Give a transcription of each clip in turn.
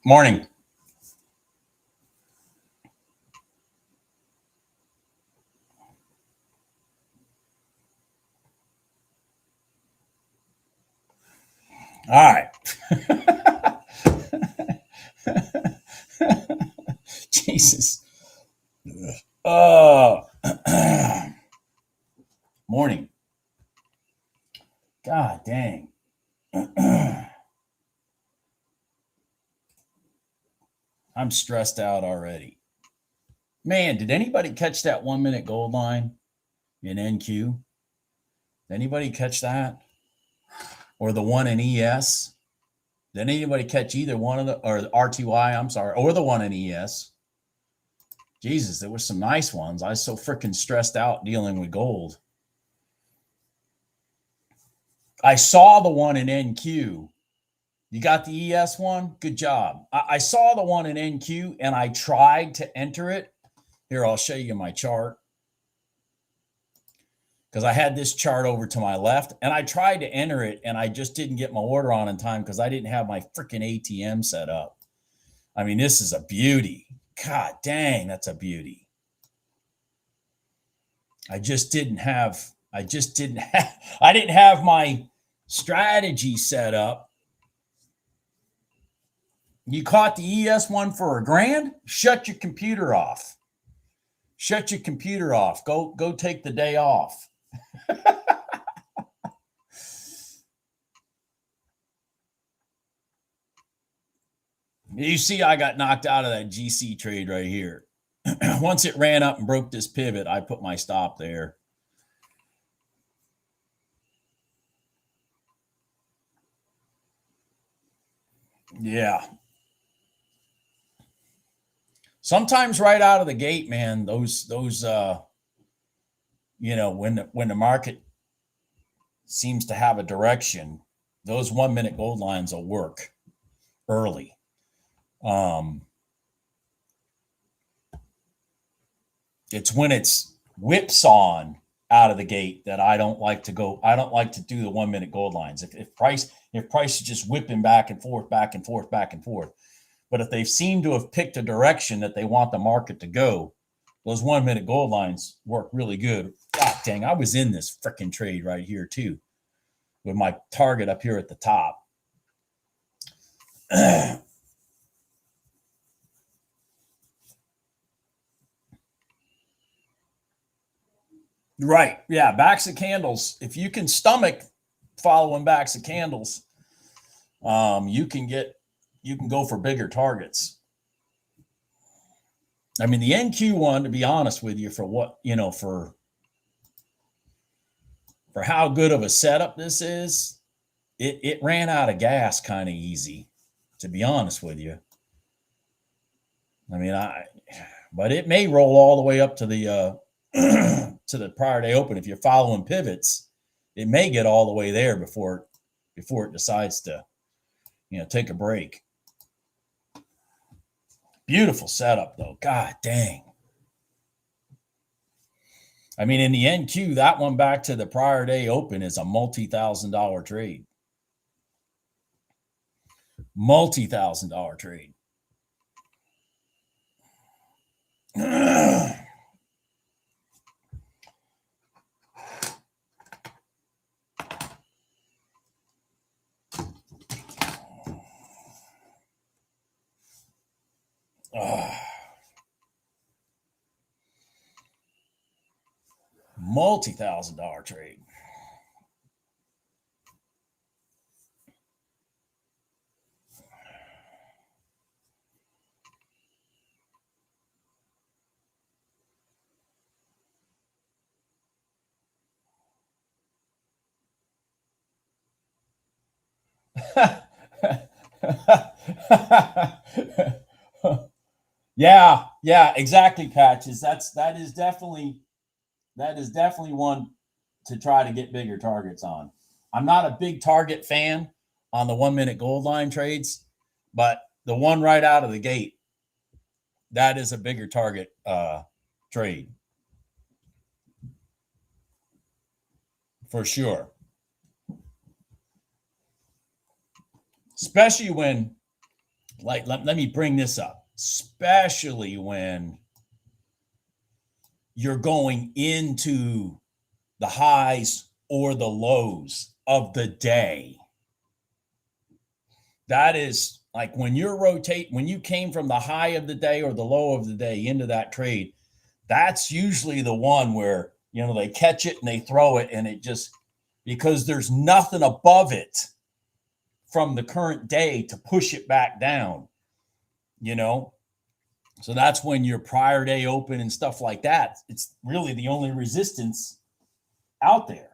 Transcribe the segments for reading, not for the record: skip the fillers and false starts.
Morning. All right. Jesus. Morning. God dang. I'm stressed out already. Man, did anybody catch that 1 minute gold line in NQ? Did anybody catch that? Or the one in ES? Did anybody catch either one of the, or the RTY, I'm sorry, or the one in ES? Jesus, there were some nice ones. I was so freaking stressed out dealing with gold. I saw the one in NQ. You got the ES one? Good job. I saw the one in NQ and I tried to enter it. Here, I'll show you my chart. Because I had this chart over to my left and I tried to enter it and I just didn't get my order on in time because I didn't have my freaking ATM set up. I mean, this is a beauty. God dang, that's a beauty. I didn't have my strategy set up. You caught the ES one for $1,000? Shut your computer off. Shut your computer off. Go take the day off. You see, I got knocked out of that GC trade right here. Once it ran up and broke this pivot, I put my stop there. Yeah. Sometimes right out of the gate, man, those when the market seems to have a direction, those 1 minute gold lines will work early. It's when it's whipsawing out of the gate that I don't like to go. I don't like to do the 1 minute gold lines. If price is just whipping back and forth, back and forth, back and forth. But if they seem to have picked a direction that they want the market to go, those 1 minute gold lines work really good. God dang, I was in this freaking trade right here too, with my target up here at the top. Right. Yeah. Backs of candles. If you can stomach following backs of candles, you can go for bigger targets. I mean, the NQ one, to be honest with you, for what, for how good of a setup this is, it ran out of gas kind of easy, to be honest with you. I mean, but it may roll all the way up to the to the prior day open. If you're following pivots, it may get all the way there before it decides to, take a break. Beautiful setup though. God dang. I mean, in the NQ, that one back to the prior day open is a multi-$1,000 trade. Multi-$1,000 trade. Multi-$1,000 trade. Yeah, exactly, Patches. That is definitely one to try to get bigger targets on. I'm not a big target fan on the 1 minute gold line trades, but the one right out of the gate, that is a bigger target trade for sure. Especially when like, let me bring this up, especially when you're going into the highs or the lows of the day. That is like when you're when you came from the high of the day or the low of the day into that trade, that's usually the one where, you know, they catch it and they throw it, and it just, because there's nothing above it from the current day to push it back down, you know? So that's when your prior day open and stuff like that, it's really the only resistance out there.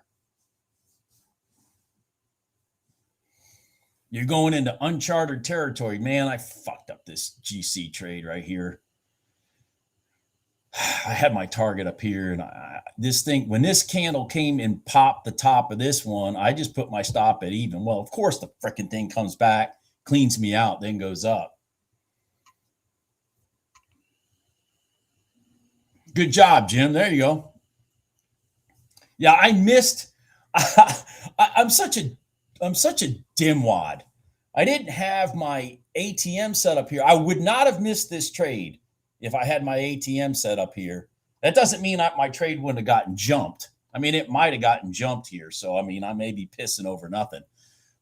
You're going into uncharted territory. Man, I fucked up this GC trade right here. I had my target up here, and this thing, when this candle came and popped the top of this one, I just put my stop at even. Well, of course, the freaking thing comes back, cleans me out, then goes up. Good job, Jim. There you go. Yeah, I missed. I'm such a dimwad. I didn't have my ATM set up here. I would not have missed this trade if I had my ATM set up here. That doesn't mean my trade wouldn't have gotten jumped. I mean, it might have gotten jumped here. So, I mean, I may be pissing over nothing.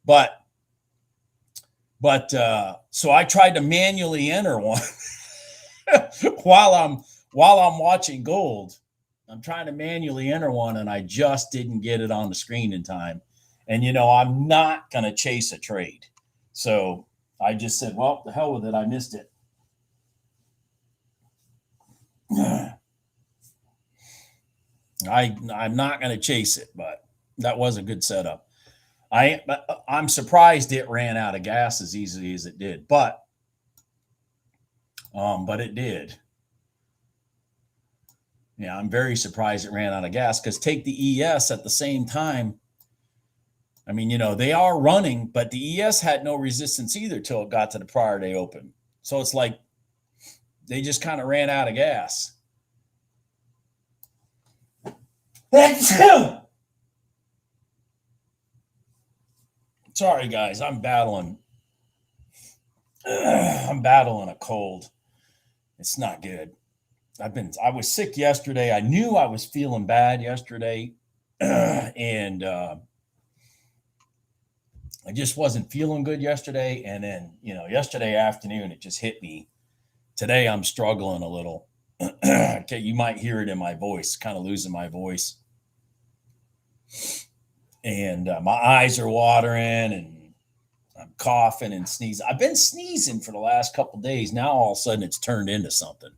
But so I tried to manually enter one while I'm watching gold. I'm trying to manually enter one, and I just didn't get it on the screen in time. And, you know, I'm not going to chase a trade. So I just said, well, the hell with it. I missed it. I'm not going to chase it, but that was a good setup. I'm surprised it ran out of gas as easily as it did, but it did. Yeah, I'm very surprised it ran out of gas, because take the ES at the same time. I mean, you know, they are running, but the ES had no resistance either till it got to the prior day open. So it's like they just kind of ran out of gas. Sorry, guys, I'm battling a cold. It's not good. I was sick yesterday. I knew I was feeling bad yesterday, and I just wasn't feeling good yesterday. And then, you know, yesterday afternoon, it just hit me. Today, I'm struggling a little. Okay, you might hear it in my voice, kind of losing my voice. And my eyes are watering, and I'm coughing and sneezing. I've been sneezing for the last couple of days. Now, all of a sudden, it's turned into something.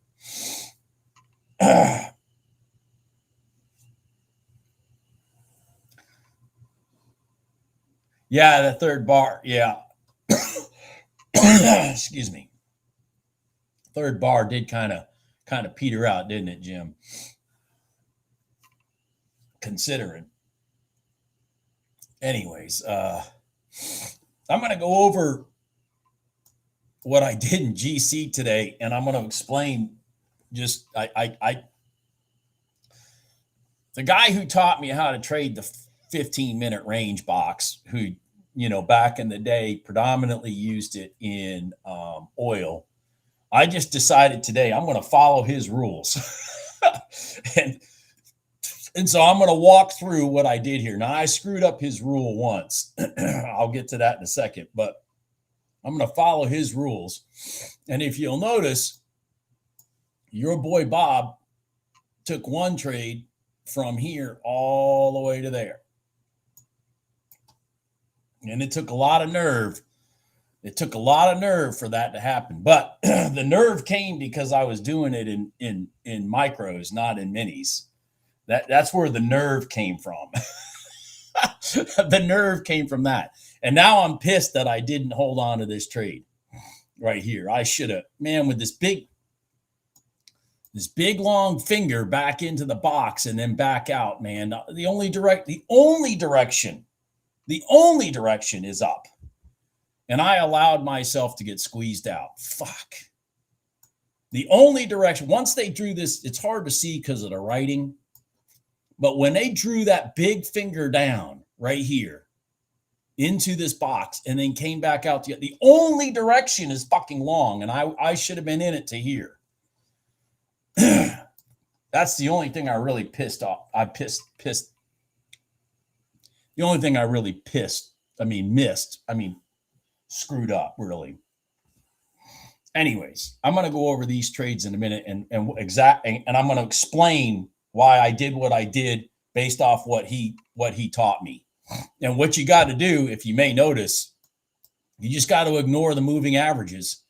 Yeah, the third bar. Yeah. Excuse me. Third bar did kind of peter out, didn't it, Jim? Considering. Anyways, I'm going to go over what I did in GC today, and I'm going to explain just the guy who taught me how to trade the 15-minute range box, who, you know, back in the day predominantly used it in oil. I just decided today I'm going to follow his rules. and so I'm going to walk through what I did here. Now, I screwed up his rule once. I'll get to that in a second, but I'm going to follow his rules. And if you'll notice, your boy Bob took one trade from here all the way to there. And it took a lot of nerve. It took a lot of nerve for that to happen. But the nerve came because I was doing it in micros, not in minis. That's where the nerve came from. The nerve came from that. And now I'm pissed that I didn't hold on to this trade right here. I should have, man, with this big long finger back into the box and then back out, man. The only direction is up. And I allowed myself to get squeezed out. Fuck. The only direction, once they drew this, it's hard to see because of the writing. But when they drew that big finger down right here, into this box and then came back out. The only direction is fucking long, and I should have been in it to here. That's the only thing I really pissed off. The only thing I really screwed up, really. Anyways, I'm going to go over these trades in a minute and I'm going to explain why I did what I did based off what he taught me. And what you got to do, if you may notice, you just got to ignore the moving averages.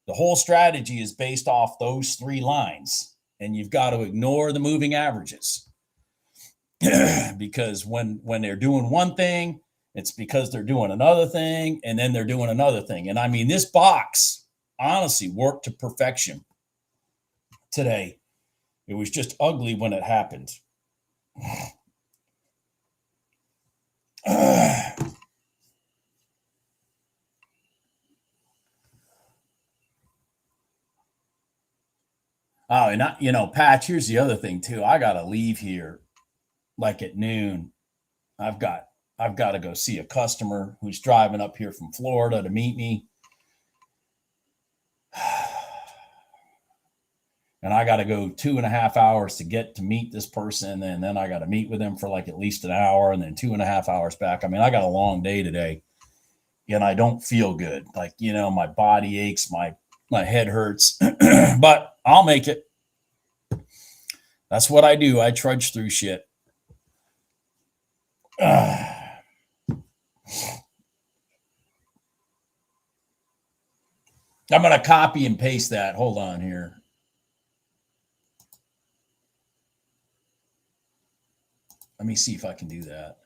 The whole strategy is based off those three lines, and you've got to ignore the moving averages. Because when they're doing one thing, it's because they're doing another thing, and then they're doing another thing. And I mean, this box honestly worked to perfection today. It was just ugly when it happened. Oh, and Patch, here's the other thing too. I got to leave here like at noon. I've got to go see a customer who's driving up here from Florida to meet me. And I got to go 2.5 hours to get to meet this person. And then I got to meet with them for like at least an hour and then 2.5 hours back. I mean, I got a long day today and I don't feel good. Like, my body aches, my head hurts, but I'll make it. That's what I do. I trudge through shit. I'm going to copy and paste that. Hold on here. Let me see if I can do that.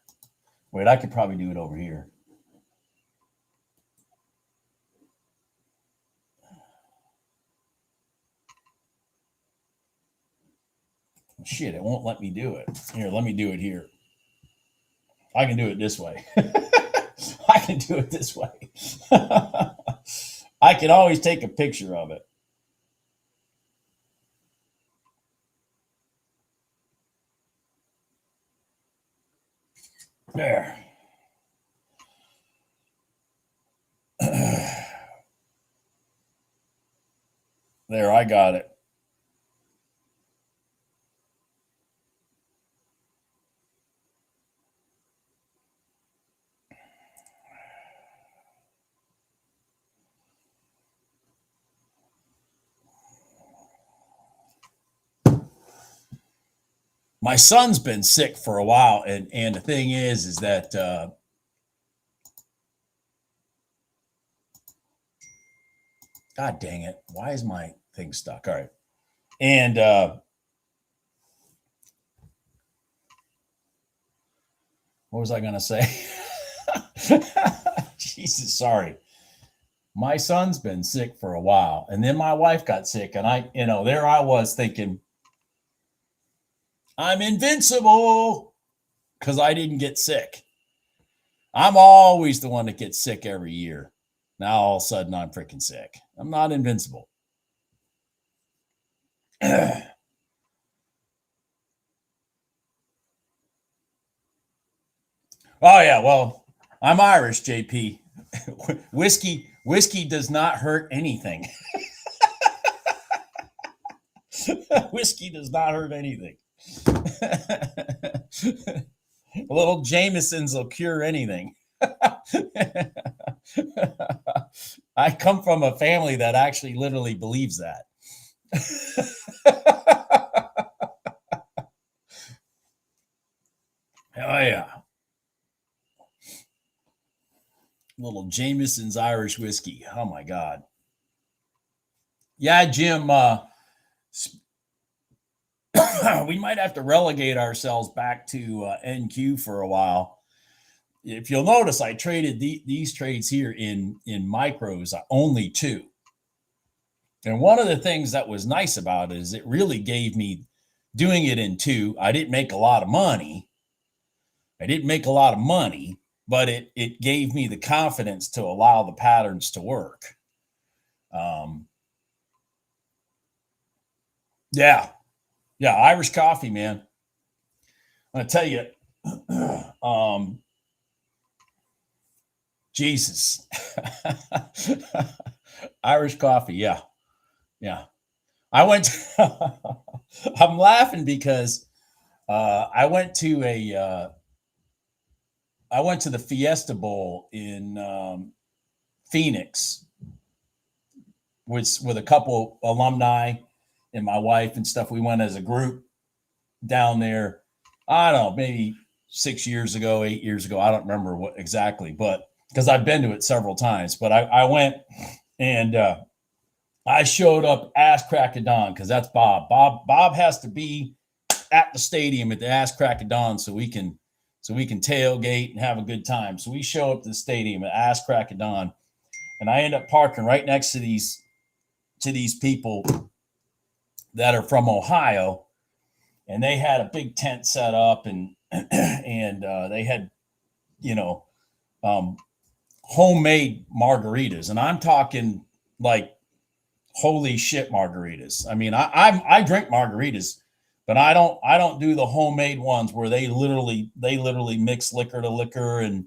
Wait, I could probably do it over here. Shit, it won't let me do it. Here, let me do it here. I can do it this way. I can do it this way. I can always take a picture of it. There. There, I got it. My son's been sick for a while, and the thing is that God dang it, why is my thing stuck? All right, and what was I going to say? Jesus, sorry. My son's been sick for a while, and then my wife got sick, and there I was thinking, I'm invincible because I didn't get sick. I'm always the one that gets sick every year. Now all of a sudden I'm freaking sick. I'm not invincible. Oh yeah, well, I'm Irish, JP. Whiskey does not hurt anything. Whiskey does not hurt anything. A little Jameson's will cure anything. I come from a family that actually literally believes that. Oh yeah. Little Jameson's Irish whiskey. Oh my God. Yeah, Jim, we might have to relegate ourselves back to NQ for a while. If you'll notice, I traded these trades here in micros, only 2. And one of the things that was nice about it is it really gave me, doing it in 2, I didn't make a lot of money. But it gave me the confidence to allow the patterns to work. Yeah, Irish coffee, man. I'm gonna tell you, Jesus. Irish coffee. Yeah. Yeah. I went, I'm laughing because I went to the Fiesta Bowl in Phoenix with a couple alumni and my wife and stuff. We went as a group down there. I don't know, maybe 6 years ago, 8 years ago. I don't remember what exactly, but because I've been to it several times. But I went and I showed up ass crack of dawn because that's Bob. Bob has to be at the stadium at the ass crack of dawn so we can tailgate and have a good time. So we show up to the stadium at ass crack of dawn, and I end up parking right next to these people that are from Ohio, and they had a big tent set up, and they had homemade margaritas, and I'm talking like holy shit margaritas. I mean, I drink margaritas, but I don't do the homemade ones where they literally mix liquor to liquor and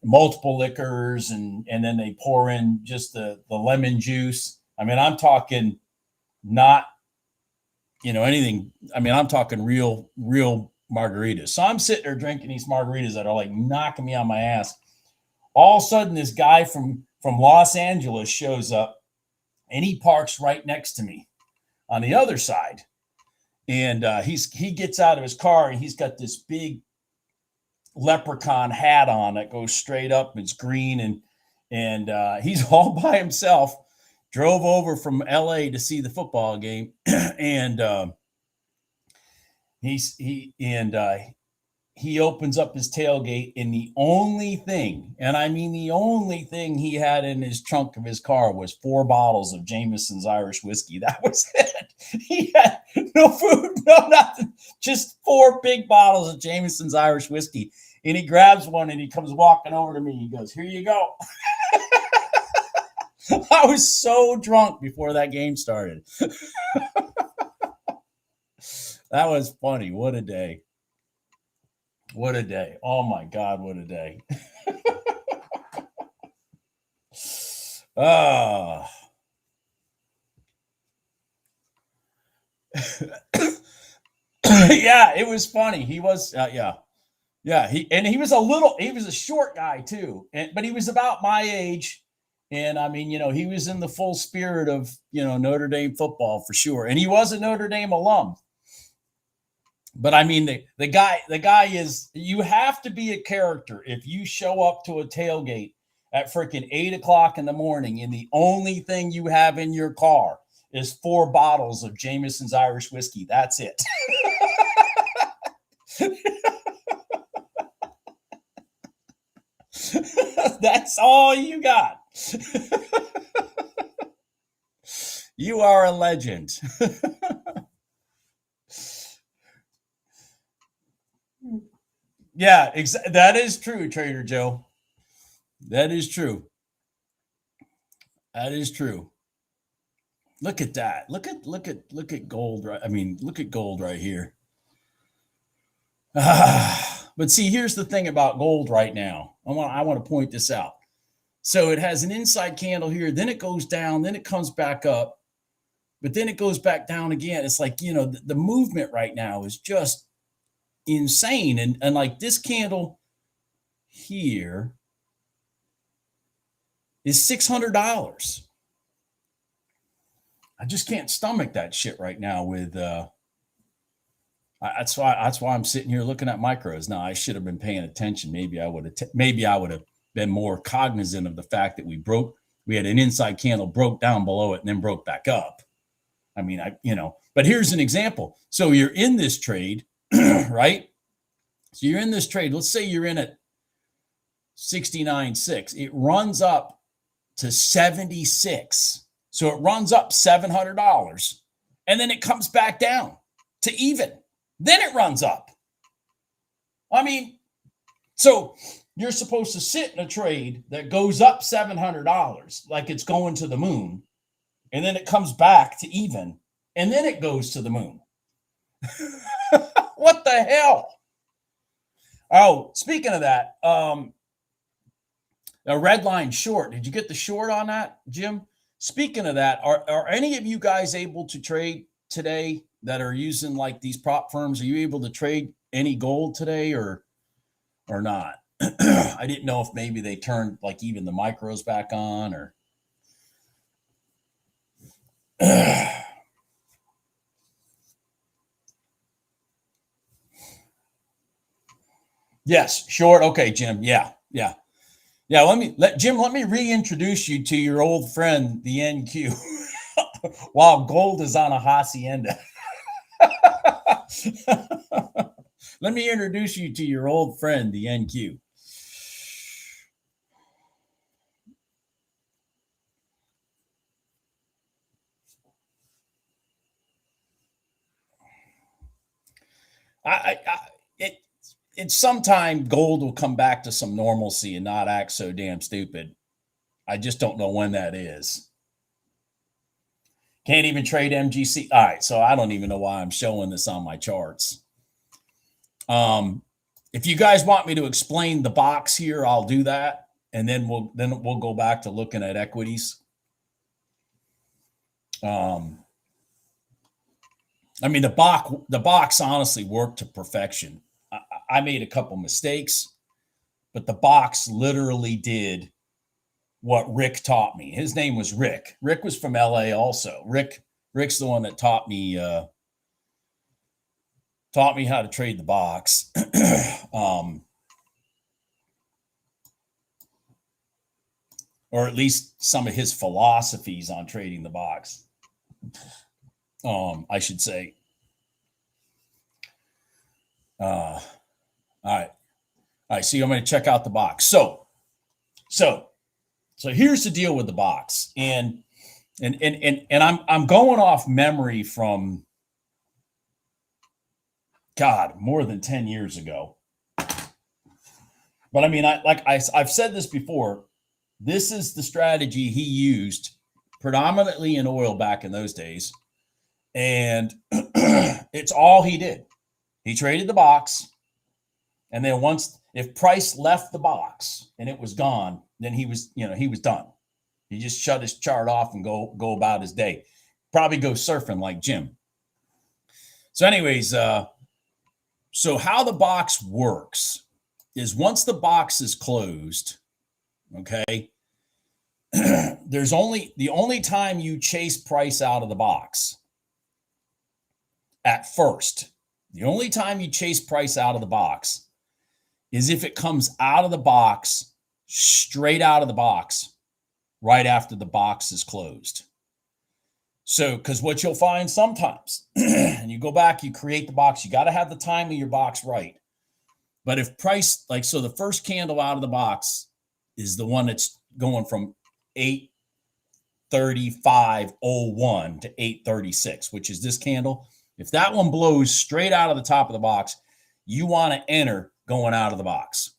multiple liquors and then they pour in just the lemon juice. I mean, I'm talking not anything. I mean, I'm talking real margaritas. So I'm sitting there drinking these margaritas that are like knocking me on my ass. All of a sudden, this guy from Los Angeles shows up, and he parks right next to me on the other side. And he gets out of his car, and he's got this big leprechaun hat on that goes straight up. It's green, and he's all by himself. Drove over from LA to see the football game, and he opens up his tailgate, and the only thing, and I mean the only thing he had in his trunk of his car was 4 bottles of Jameson's Irish whiskey. That was it. He had no food, no nothing, just 4 big bottles of Jameson's Irish whiskey. And he grabs one and he comes walking over to me. He goes, "Here you go." I was so drunk before that game started. That was funny. What a day. What a day. Oh my God, what a day. Yeah, it was funny. He was, yeah. He was a short guy too, but he was about my age. And I mean, he was in the full spirit of, Notre Dame football for sure. And he was a Notre Dame alum. But I mean, the guy is, you have to be a character if you show up to a tailgate at freaking 8 o'clock in the morning and the only thing you have in your car is 4 bottles of Jameson's Irish whiskey. That's it. That's all you got. You are a legend. Yeah, that is true, Trader Joe. That is true. That is true. Look at that. Look at gold, right? I mean, look at gold right here. But see, here's the thing about gold right now. I want to point this out. So it has an inside candle here, then it goes down, then it comes back up, but then it goes back down again. It's like, the movement right now is just insane. And like this candle here is $600. I just can't stomach that shit right now with that's why I'm sitting here looking at micros. Now I should have been paying attention. Maybe I would have been more cognizant of the fact that we had an inside candle, broke down below it, and then broke back up. I mean, but here's an example. So you're in this trade, right? So you're in this trade. Let's say you're in at 69.6. It runs up to 76. So it runs up $700, and then it comes back down to even. Then it runs up. I mean, so you're supposed to sit in a trade that goes up $700 like it's going to the moon, and then it comes back to even, and then it goes to the moon. What the hell? Oh, speaking of that, A red line short. Did you get the short on that, Jim? Speaking of that, are any of you guys able to trade today that are using like these prop firms? Are you able to trade any gold today or not? I didn't know if maybe they turned like even the micros back on or yes, short. Okay, Jim. Yeah. Let me reintroduce you to your old friend, the NQ, while gold is on a hacienda. Let me introduce you to your old friend, the NQ. It's sometime gold will come back to some normalcy and not act so damn stupid. I just don't know when that is. Can't even trade MGC. All right, so I don't even know why I'm showing this on my charts. If you guys want me to explain the box here, I'll do that, and then we'll go back to looking at equities. I mean, the box honestly worked to perfection. I made a couple mistakes, but the box literally did what Rick taught me. His name was Rick. Rick was from LA also. Rick's the one that taught me how to trade the box. Or at least some of his philosophies on trading the box. I should say. All right. So I'm going to check out the box. So here's the deal with the box, and I'm going off memory from God, more than 10 years ago. But I mean, I've said this before. This is the strategy he used predominantly in oil back in those days, and it's all he did. He traded the box, and then if price left the box and it was gone, then he was done. He just shut his chart off and go about his day. Probably go surfing like Jim. So anyways, so how the box works is once the box is closed, okay, the only time you chase price out of the box at first, the only time you chase price out of the box is if it comes out of the box, straight out of the box, right after the box is closed. So, because what you'll find sometimes, and you go back, you create the box, you got to have the time of your box right. But if price, so the first candle out of the box is the one that's going from 835.01 to 836, which is this candle. If that one blows straight out of the top of the box, you want to enter going out of the box.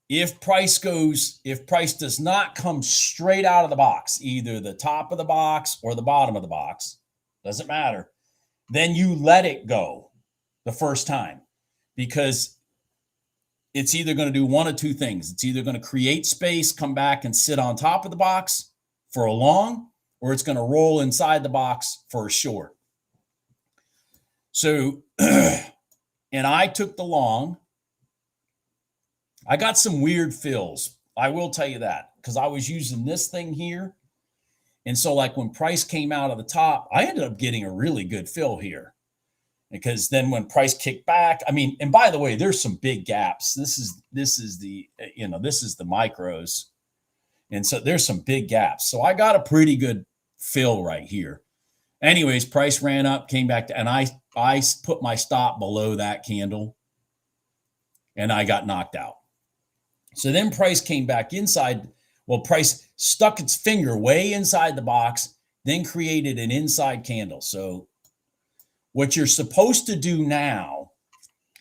If price does not come straight out of the box, either the top of the box or the bottom of the box, doesn't matter, then you let it go the first time, because it's either going to do one of two things. It's either going to create space, come back and sit on top of the box for a long, or it's going to roll inside the box for a short. So, and I took the long. I got some weird fills. I will tell you that, because I was using this thing here. And so like when price came out of the top, I ended up getting a really good fill here, because then when price kicked back, I mean, and by the way, there's some big gaps. This is the micros. And so there's some big gaps. So I got a pretty good fill right here. Anyways, price ran up, came back to, and I put my stop below that candle, and I got knocked out. So then price came back inside. Well, price stuck its finger way inside the box, then created an inside candle. So what you're supposed to do now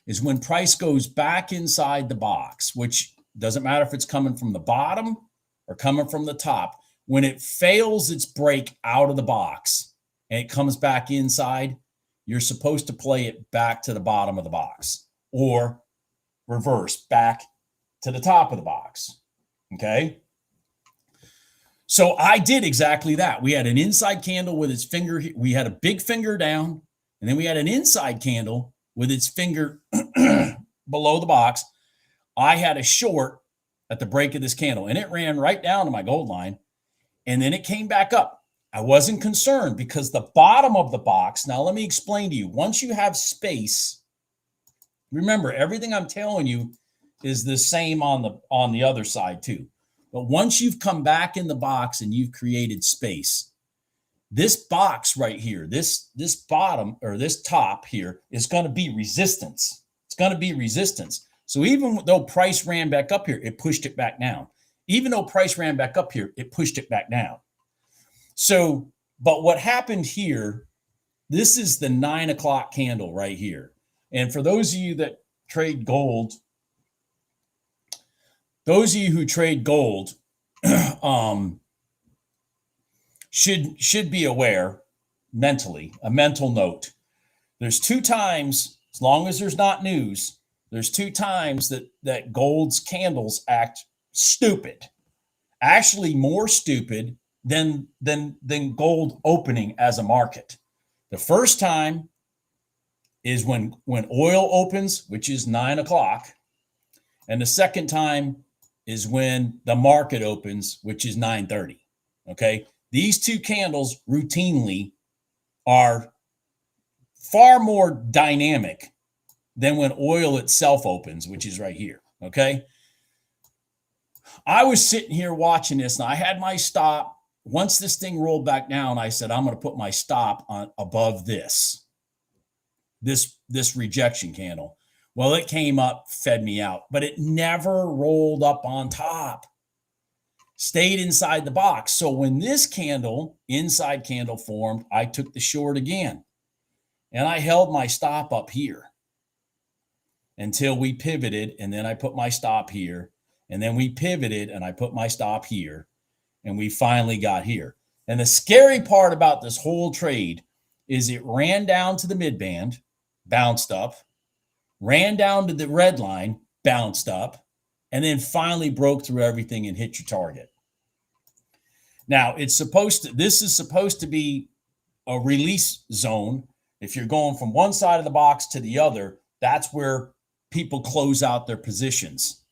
is when price goes back inside the box, which doesn't matter if it's coming from the bottom or coming from the top, when it fails its break out of the box and it comes back inside, you're supposed to play it back to the bottom of the box, or reverse back to the top of the box. Okay. So I did exactly that. We had an inside candle with its finger. We had a big finger down, and then we had an inside candle with its finger below the box. I had a short at the break of this candle, and it ran right down to my gold line, and then it came back up. I wasn't concerned because the bottom of the box, now let me explain to you, once you have space, remember everything I'm telling you is the same on the other side too. But once you've come back in the box and you've created space, this box right here, this bottom or this top here is going to be resistance. It's going to be resistance. So even though price ran back up here, it pushed it back down. Even though price ran back up here, it pushed it back down. So, but what happened here, this is the 9 o'clock candle right here. And for those of you that trade gold, those of you who trade gold should be aware mentally, a mental note. There's 2 times, as long as there's not news, there's 2 times that gold's candles act stupid. Actually more stupid than gold opening as a market. The first time is when oil opens, which is 9 o'clock. And the second time is when the market opens, which is 9:30. Okay. These 2 candles routinely are far more dynamic than when oil itself opens, which is right here. Okay. I was sitting here watching this and I had my stop. Once this thing rolled back down, I said, I'm going to put my stop on above this rejection candle. Well, it came up, fed me out, but it never rolled up on top. Stayed inside the box. So when this candle, inside candle formed, I took the short again. And I held my stop up here until we pivoted. And then I put my stop here. And then we pivoted and I put my stop here. And we finally got here. And the scary part about this whole trade is it ran down to the mid-band, bounced up, ran down to the red line, bounced up, and then finally broke through everything and hit your target. Now, this is supposed to be a release zone. If you're going from one side of the box to the other, that's where people close out their positions.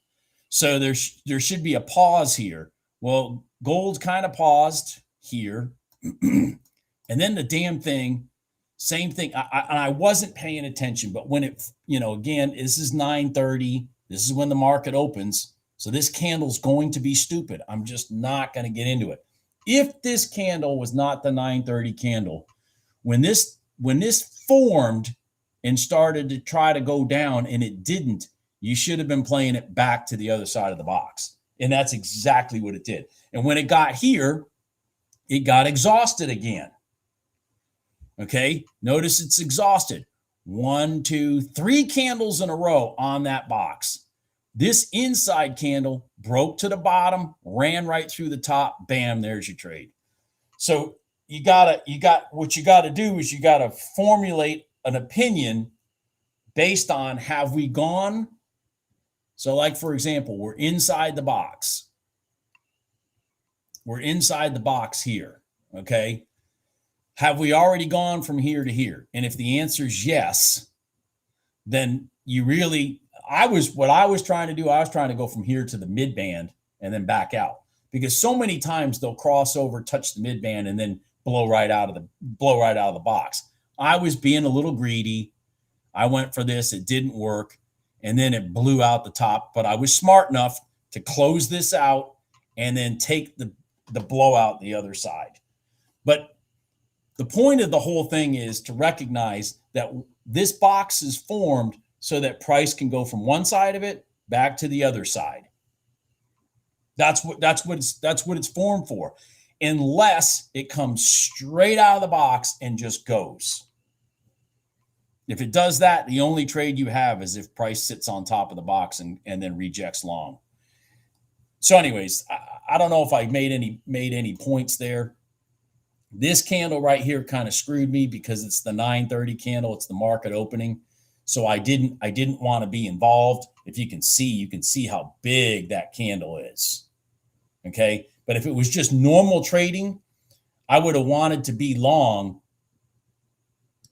So there should be a pause here. Well, gold kind of paused here. And then the damn thing, same thing. I wasn't paying attention, but when it, again, this is 9:30. This is when the market opens. So this candle's going to be stupid. I'm just not going to get into it. If this candle was not the 9:30 candle, when this formed and started to try to go down and it didn't, you should have been playing it back to the other side of the box. And that's exactly what it did. And when it got here, it got exhausted again. Okay, notice it's exhausted. 1, 2, 3 candles in a row on that box. This inside candle broke to the bottom, ran right through the top. Bam, there's your trade. So what you got to do is you got to formulate an opinion based on, have we gone? So like, for example, we're inside the box. We're inside the box here. Okay. Have we already gone from here to here? And if the answer is yes, then what I was trying to do, I was trying to go from here to the mid band and then back out, because so many times they'll cross over, touch the mid band, and then blow right out of the box. I was being a little greedy. I went for this. It didn't work. And then it blew out the top, but I was smart enough to close this out and then take the blowout the other side. But the point of the whole thing is to recognize that this box is formed so that price can go from one side of it back to the other side. That's what it's formed for, unless it comes straight out of the box and just goes. If it does that, the only trade you have is if price sits on top of the box and then rejects long. So anyways, I don't know if I made any points there. This candle right here kind of screwed me because it's the 9:30 candle. It's the market opening. So I didn't want to be involved. If you can see how big that candle is. Okay. But if it was just normal trading, I would have wanted to be long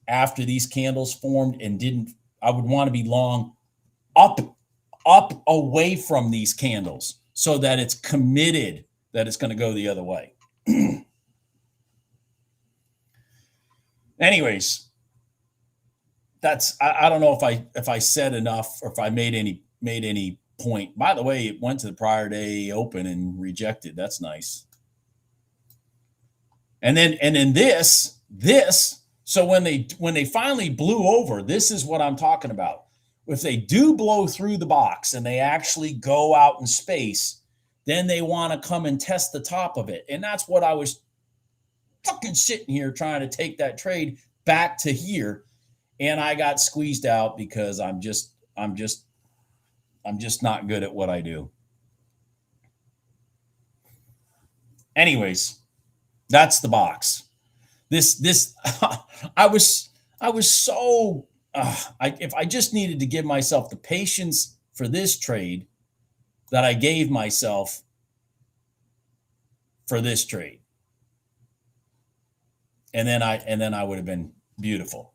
after these candles formed and didn't. I would want to be long up away from these candles so that it's committed that it's going to go the other way. Anyways, that's I don't know if I said enough or if I made any point. By the way, it went to the prior day open and rejected. That's nice. And then this so when they finally blew over, this is what I'm talking about. If they do blow through the box and they actually go out in space, then they want to come and test the top of it. And that's what I was fucking sitting here trying to take that trade back to here. And I got squeezed out because I'm just not good at what I do. Anyways, that's the box. This I was so if I just needed to give myself the patience for this trade that I gave myself for this trade, and then I would have been beautiful.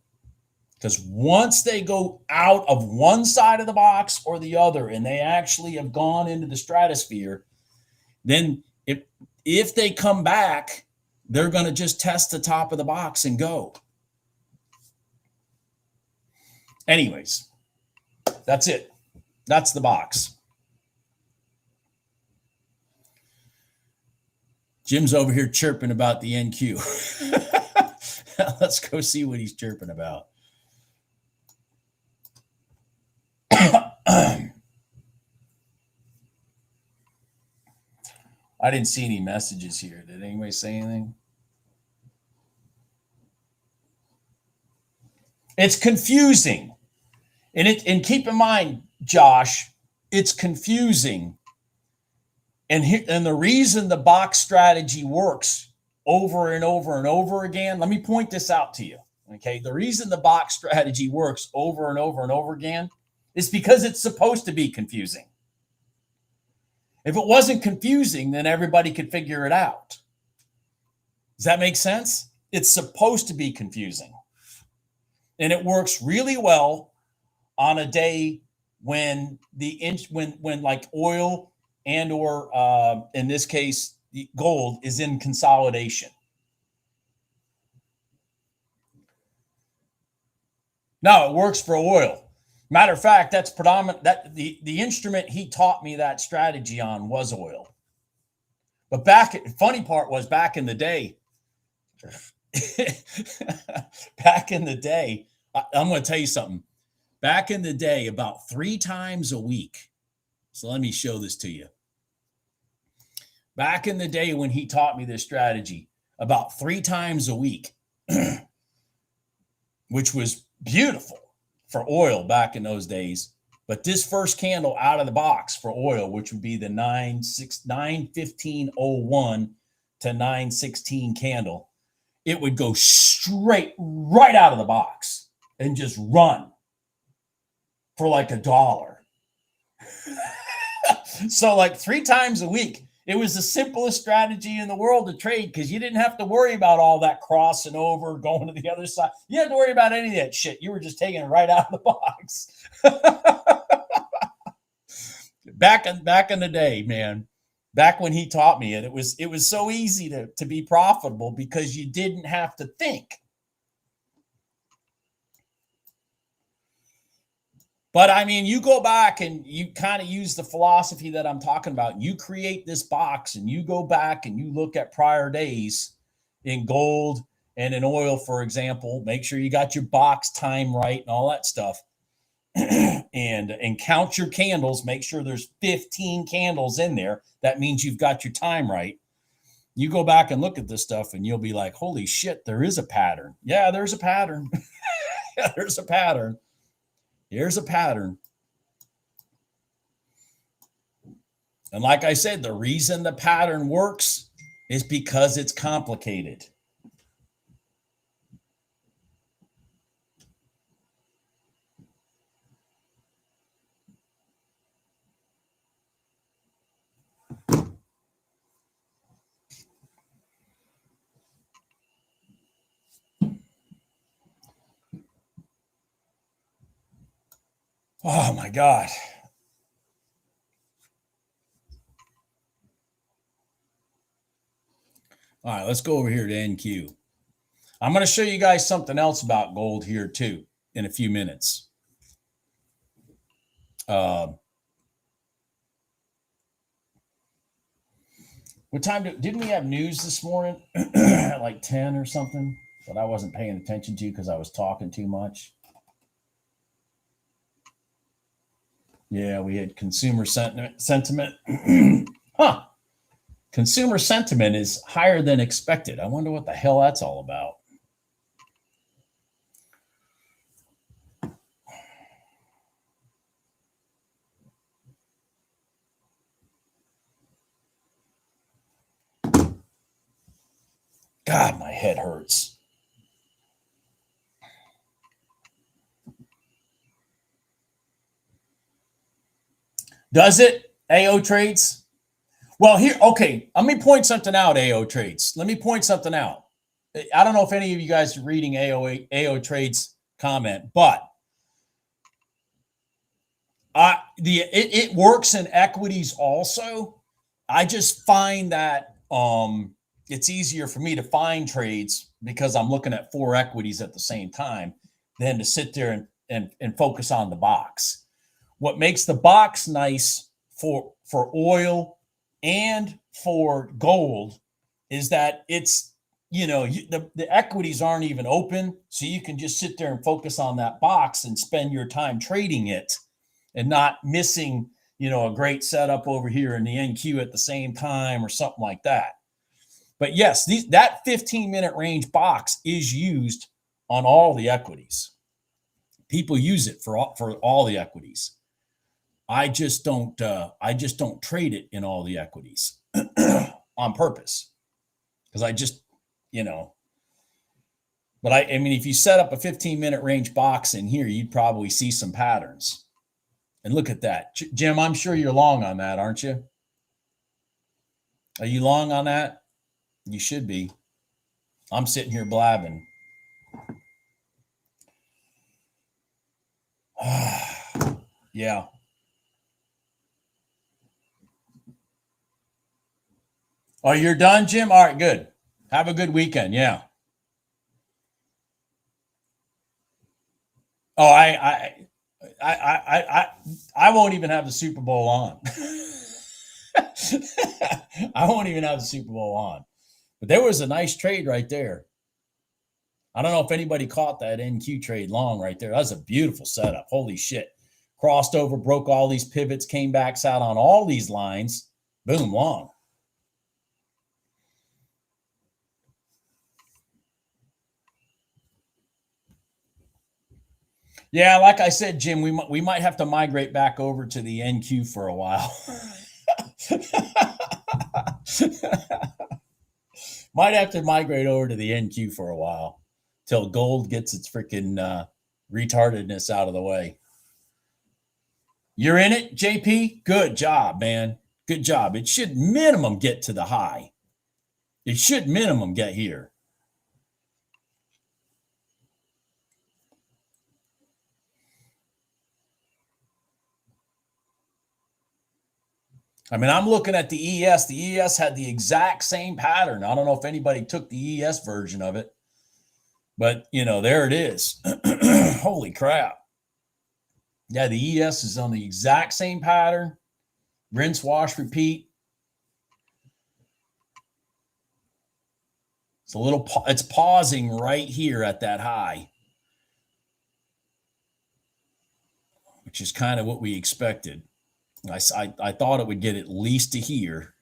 Because once they go out of one side of the box or the other, and they actually have gone into the stratosphere, then if they come back, they're going to just test the top of the box and go. Anyways, that's it. That's the box. Jim's over here chirping about the NQ. Let's go see what he's chirping about. I didn't see any messages here. Did anybody say anything? It's confusing. And keep in mind, Josh, it's confusing. And the reason the box strategy works over and over and over again, let me point this out to you. Okay. The reason the box strategy works over and over and over again is because it's supposed to be confusing. If it wasn't confusing, then everybody could figure it out. Does that make sense? It's supposed to be confusing. And it works really well on a day when when like oil and or in this case gold is in consolidation. Now it works for oil. Matter of fact, that's predominant. That the instrument he taught me that strategy on was oil. But funny part was back in the day. Back in the day, I'm going to tell you something. Back in the day, about 3 times a week. So let me show this to you. Back in the day when he taught me this strategy, about 3 times a week, which was beautiful for oil back in those days. But this first candle out of the box for oil, which would be the 9/15/01 to 9/16 candle, it would go straight right out of the box and just run for like $1. So like 3 times a week, it was the simplest strategy in the world to trade because you didn't have to worry about all that crossing over, going to the other side. You didn't have to worry about any of that shit. You were just taking it right out of the box. Back in the day, man. Back when he taught me it, it was so easy to be profitable because you didn't have to think. But I mean, you go back and you kind of use the philosophy that I'm talking about. You create this box and you go back and you look at prior days in gold and in oil, for example. Make sure you got your box time right and all that stuff. and count your candles. Make sure there's 15 candles in there. That means you've got your time right. You go back and look at this stuff and you'll be like, holy shit, there is a pattern. Yeah, there's a pattern. Yeah, there's a pattern. Here's a pattern. And like I said, the reason the pattern works is because it's complicated. Oh my God. All right, let's go over here to NQ. I'm going to show you guys something else about gold here too in a few minutes. What time didn't we have news this morning at like 10 or something that I wasn't paying attention to because I was talking too much? Yeah, we had consumer sentiment. Huh. Consumer sentiment is higher than expected. I wonder what the hell that's all about. God, my head hurts. Does it, AO Trades? Well, here, okay, let me point something out, AO Trades. Let me point something out. I don't know if any of you guys are reading AO Trades comment, but it works in equities also. I just find that it's easier for me to find trades because I'm looking at 4 equities at the same time than to sit there and focus on the box. What makes the box nice for oil and for gold is that it's, the equities aren't even open, so you can just sit there and focus on that box and spend your time trading it and not missing, a great setup over here in the NQ at the same time or something like that. But yes, that 15-minute range box is used on all the equities. People use it for all the equities. I just don't trade it in all the equities on purpose because I just, but I mean, if you set up a 15-minute range box in here, you'd probably see some patterns. And look at that. Jim, I'm sure you're long on that, aren't you? Are you long on that? You should be. I'm sitting here blabbing. Yeah. Oh, you're done, Jim? All right, good. Have a good weekend. Yeah. Oh, I won't even have the Super Bowl on. I won't even have the Super Bowl on. But there was a nice trade right there. I don't know if anybody caught that NQ trade long right there. That was a beautiful setup. Holy shit. Crossed over, broke all these pivots, came back out on all these lines. Boom, long. Yeah, like I said, Jim, we might have to migrate back over to the NQ for a while. Might have to migrate over to the NQ for a while till gold gets its freaking retardedness out of the way. You're in it, JP? Good job, man. Good job. It should minimum get to the high. It should minimum get here. I mean, I'm looking at the ES. The ES had the exact same pattern. I don't know if anybody took the ES version of it, but, there it is. Holy crap. Yeah, the ES is on the exact same pattern. Rinse, wash, repeat. It's pausing right here at that high, which is kind of what we expected. I thought it would get at least to here.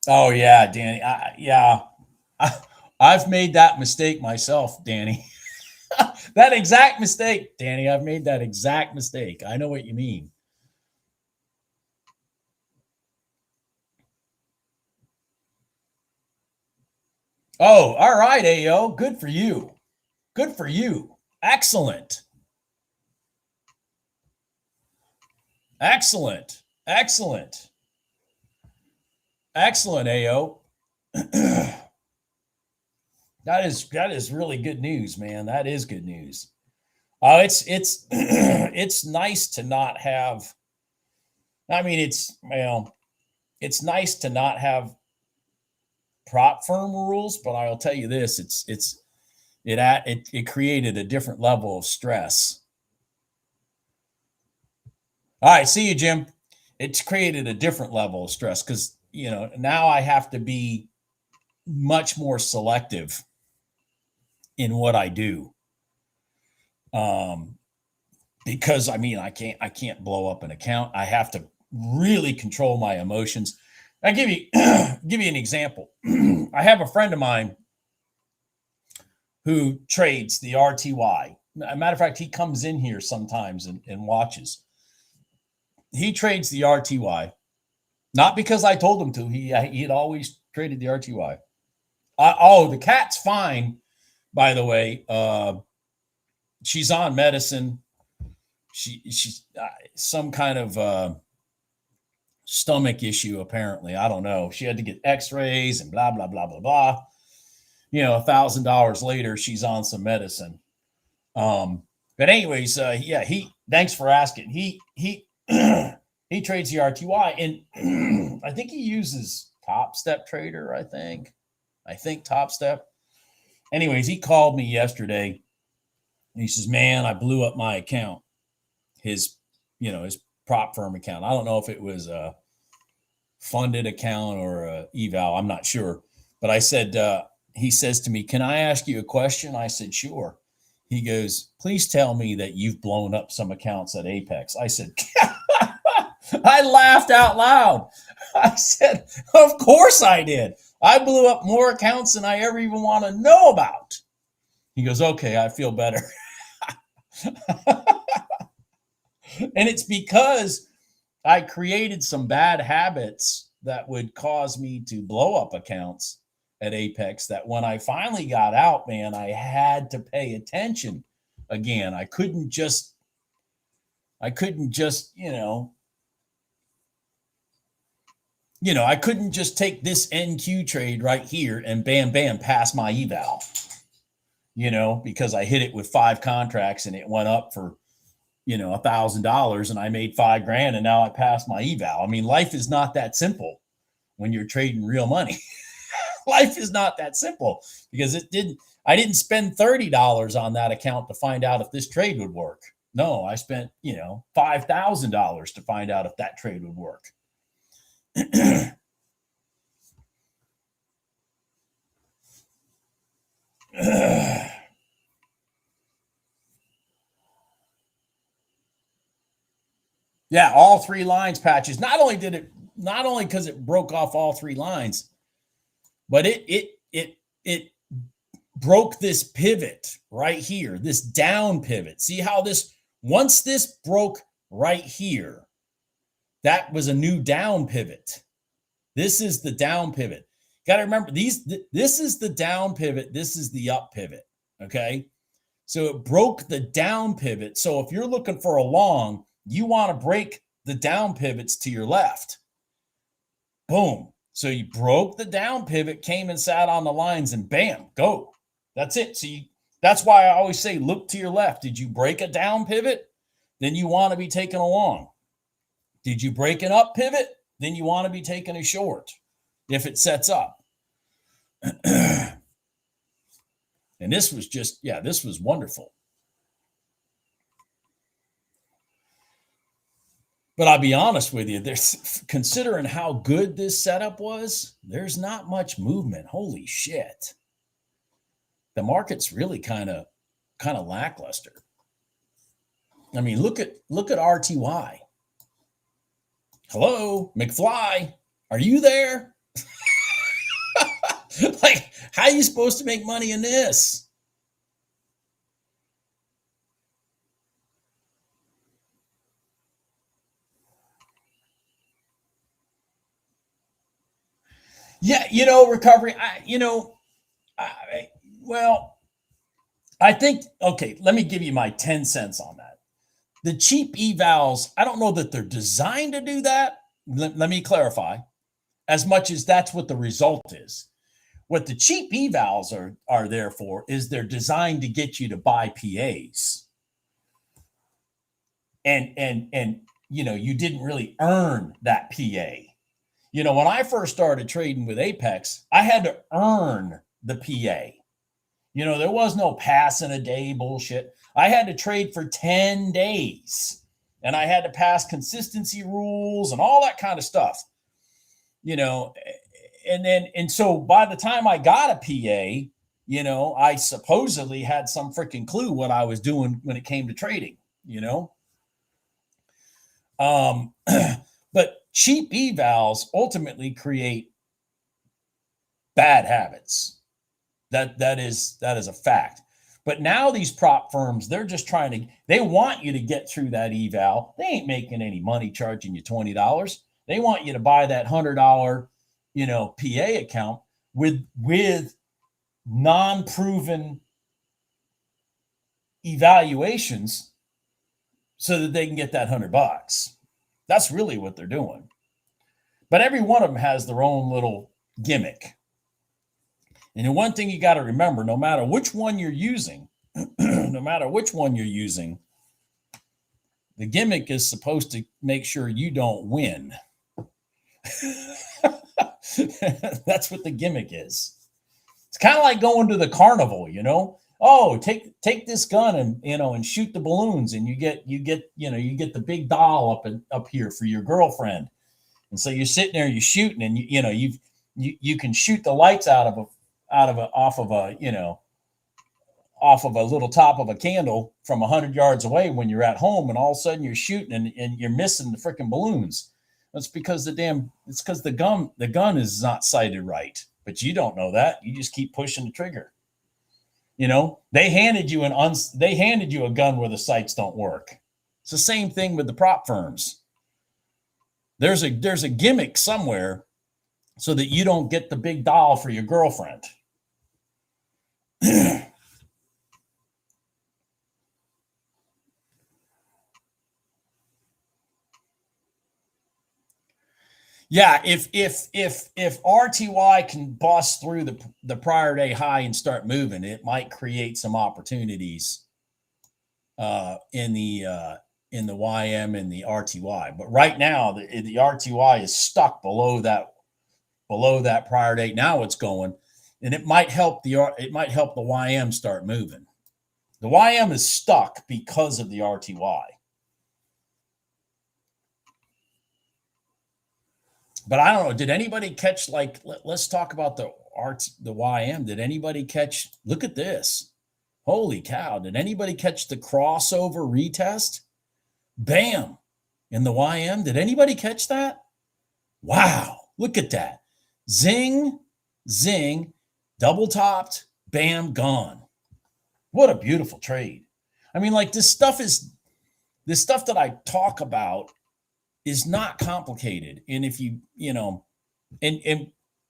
Oh yeah, Danny. I've made that mistake myself, Danny. That exact mistake, Danny. I've made that exact mistake. I know what you mean. Oh, all right, AO. Good for you. Good for you. Excellent. Excellent. Excellent. Excellent, AO. that is really good news, man. That is good news. It's it's nice to not have. I mean, it's nice to not have prop firm rules, but I'll tell you this: it created a different level of stress. All right, see you, Jim. It's created a different level of stress because now I have to be much more selective in what I do. Because I can't blow up an account. I have to really control my emotions. I'll give you an example. I have a friend of mine who trades the RTY. As a matter of fact, he comes in here sometimes and watches. He trades the RTY, not because I told him to. He had always traded the RTY. The cat's fine, by the way. She's on medicine. She's some kind of stomach issue, apparently. I don't know. She had to get x-rays and blah, blah, blah, blah, blah. $1,000 later, she's on some medicine. But anyways, thanks for asking. He he trades the RTY, and I think he uses Top Step Trader, I think Top Step. Anyways, he called me yesterday. And he says, man, I blew up my account. His prop firm account. I don't know if it was a funded account or a eval. I'm not sure. But I said, he says to me, can I ask you a question? I said, sure. He goes, please tell me that you've blown up some accounts at Apex. I said, I laughed out loud. I said, of course I did. I blew up more accounts than I ever even want to know about. He goes, okay, I feel better. And it's because I created some bad habits that would cause me to blow up accounts at Apex that when I finally got out, man, I had to pay attention again. I couldn't just, I couldn't just take this NQ trade right here and bam, bam, pass my eval, because I hit it with 5 contracts and it went up for, $1,000 and I made $5,000 and now I passed my eval. I mean, life is not that simple when you're trading real money. Life is not that simple because I didn't spend $30 on that account to find out if this trade would work. No, I spent, $5,000 to find out if that trade would work. Yeah, all 3 lines patches. Not only because it broke off all 3 lines, but it broke this pivot right here, this down pivot. See how once this broke right here, that was a new down pivot. This is the down pivot. Got to remember this is the down pivot. This is the up pivot. Okay. So it broke the down pivot. So if you're looking for a long, you want to break the down pivots to your left. Boom. So you broke the down pivot, came and sat on the lines and bam, go. That's it. So that's why I always say, look to your left. Did you break a down pivot? Then you want to be taking a long. Did you break an up pivot? Then you want to be taking a short if it sets up. And this was this was wonderful. But I'll be honest with you, considering how good this setup was, there's not much movement. Holy shit. The market's really kind of lackluster. I mean, look at RTY. Hello, McFly. Are you there? Like, how are you supposed to make money in this? Yeah, recovery. I think, okay, let me give you my 10 cents on that. The cheap evals, I don't know that they're designed to do that. Let me clarify, as much as that's what the result is. What the cheap evals are there for is they're designed to get you to buy PAs. And you didn't really earn that PA. When I first started trading with Apex, I had to earn the PA. There was no pass in a day bullshit. I had to trade for 10 days and I had to pass consistency rules and all that kind of stuff. And so by the time I got a PA, I supposedly had some freaking clue what I was doing when it came to trading, but cheap evals ultimately create bad habits. That is a fact. But now these prop firms, they're just they want you to get through that eval. They ain't making any money charging you $20. They want you to buy that $100, PA account with non-proven evaluations so that they can get that $100. That's really what they're doing. But every one of them has their own little gimmick. And the one thing you got to remember, no matter which one you're using, the gimmick is supposed to make sure you don't win. That's what the gimmick is. It's kind of like going to the carnival, Oh, take this gun and shoot the balloons, and you get the big doll up here for your girlfriend. And so you're sitting there, you're shooting, and you can shoot the lights off of a little top of a candle from 100 yards away when you're at home, and all of a sudden you're shooting and you're missing the freaking balloons. That's because the gun is not sighted right, but you don't know that. You just keep pushing the trigger. They handed you a gun where the sights don't work. It's the same thing with the prop firms. There's a gimmick somewhere so that you don't get the big doll for your girlfriend. Yeah, if RTY can bust through the prior day high and start moving, it might create some opportunities in the YM and the RTY. But right now, the RTY is stuck below that prior date. Now it's going, and it might help the YM start moving. The YM is stuck because of the RTY. But I don't know. Did anybody catch, let's talk about the YM. Did anybody catch, look at this. Holy cow. Did anybody catch the crossover retest? Bam. In the YM. Did anybody catch that? Wow. Look at that. Zing, zing, double topped, bam, gone. What a beautiful trade. I mean, this stuff that I talk about is not complicated. And if you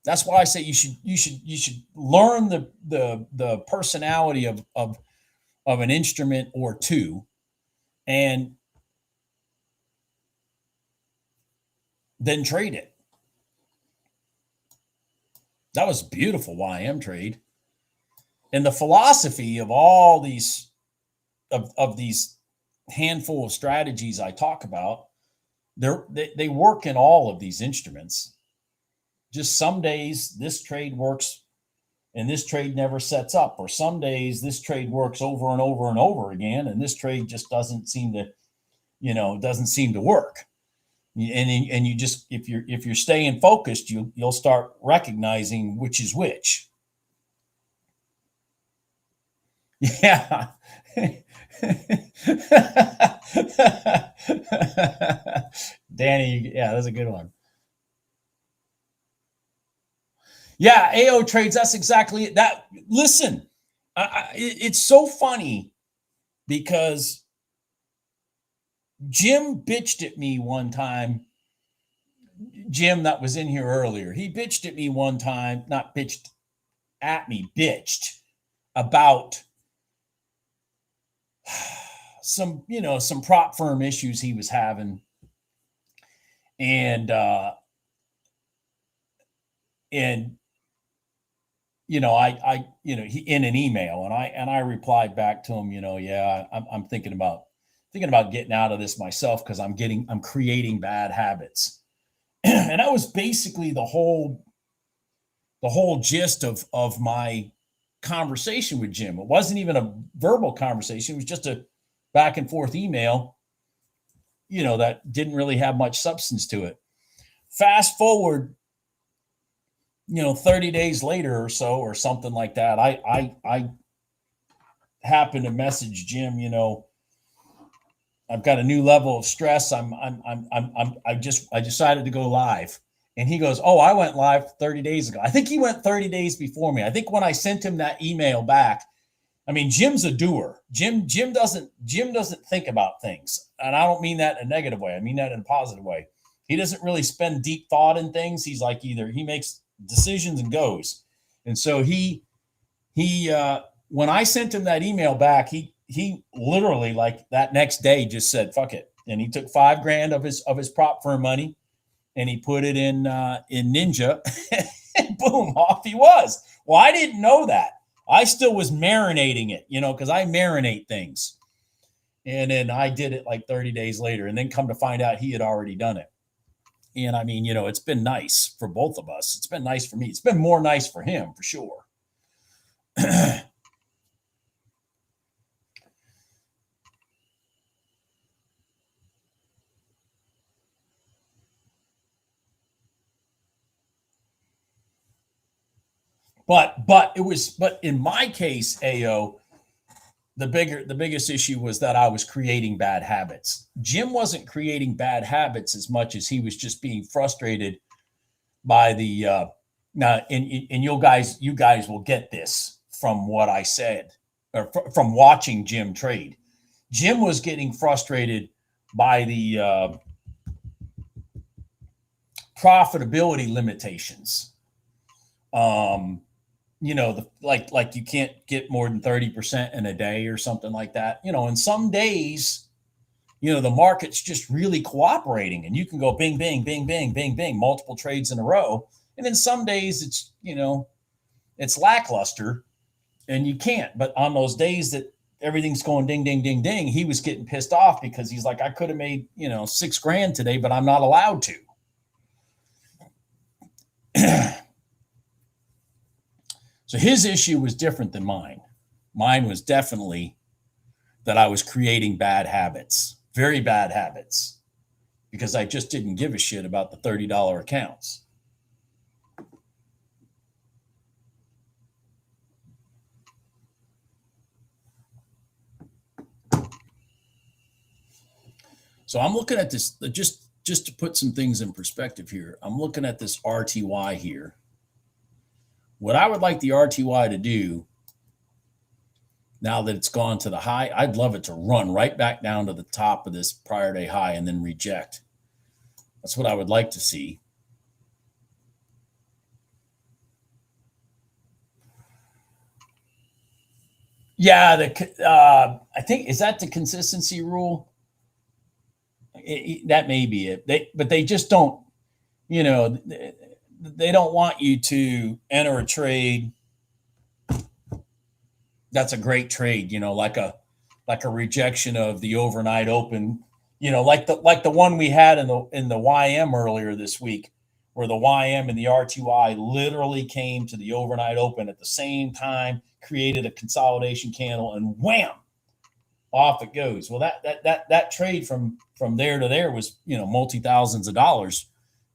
that's why I say you should learn the personality of an instrument or two, and then trade it. That was a beautiful YM trade. And the philosophy of all these of these handful of strategies I talk about, they work in all of these instruments. Just some days this trade works and this trade never sets up, or some days this trade works over and over and over again, and this trade just doesn't seem to work. And you just, if you're staying focused, you'll start recognizing which is which. Yeah. Danny, yeah, that's a good one. Yeah, AO trades, that's exactly it. That, listen, it's so funny because Jim bitched at me one time. Jim that was in here earlier, he bitched at me one time, not bitched at me, bitched about some prop firm issues he was having. And he in an email, and I replied back to him, yeah, I'm thinking about getting out of this myself because I'm creating bad habits. And that was basically the whole gist of my conversation with Jim. It wasn't even a verbal conversation. It was just a back and forth email, that didn't really have much substance to it. Fast forward, 30 days later or so, or something like that, I happened to message Jim, I've got a new level of stress. I decided to go live. And he goes, "Oh, I went live 30 days ago." I think he went 30 days before me. I think when I sent him that email back, I mean, Jim's a doer. Jim doesn't think about things. And I don't mean that in a negative way. I mean that in a positive way. He doesn't really spend deep thought in things. He's like, either he makes decisions and goes. And so he when I sent him that email back, he literally, like, that next day just said, "Fuck it." And he took $5,000 of his prop firm money, and he put it in Ninja, and boom, off he was. Well, I didn't know that. I still was marinating it, because I marinate things. And then I did it like 30 days later, and then come to find out he had already done it. And I mean, it's been nice for both of us. It's been nice for me. It's been more nice for him, for sure. But in my case, AO, the biggest issue was that I was creating bad habits. Jim wasn't creating bad habits as much as he was just being frustrated by the and you guys will get this from what I said, or from watching Jim trade. Jim was getting frustrated by the profitability limitations. Like you can't get more than 30% in a day or something like that. And some days, the market's just really cooperating, and you can go bing, bing, bing, bing, bing, bing, multiple trades in a row. And then some days it's lackluster and you can't. But on those days that everything's going ding, ding, ding, ding, he was getting pissed off because he's like, I could have made, $6,000 today, but I'm not allowed to. So his issue was different than mine. Mine was definitely that I was creating bad habits, very bad habits, because I just didn't give a shit about the $30 accounts. So I'm looking at this, just to put some things in perspective here. I'm looking at this RTY here. What I would like the RTY to do, now that it's gone to the high, I'd love it to run right back down to the top of this prior day high and then reject. That's what I would like to see. Yeah, I think, is that the consistency rule? That may be it. But they just don't, they don't want you to enter a trade that's a great trade, like a rejection of the overnight open, like the one we had in the YM earlier this week, where the YM and the RTY literally came to the overnight open at the same time, created a consolidation candle, and wham, off it goes. Well, that trade from there to there was, multi-thousands of dollars.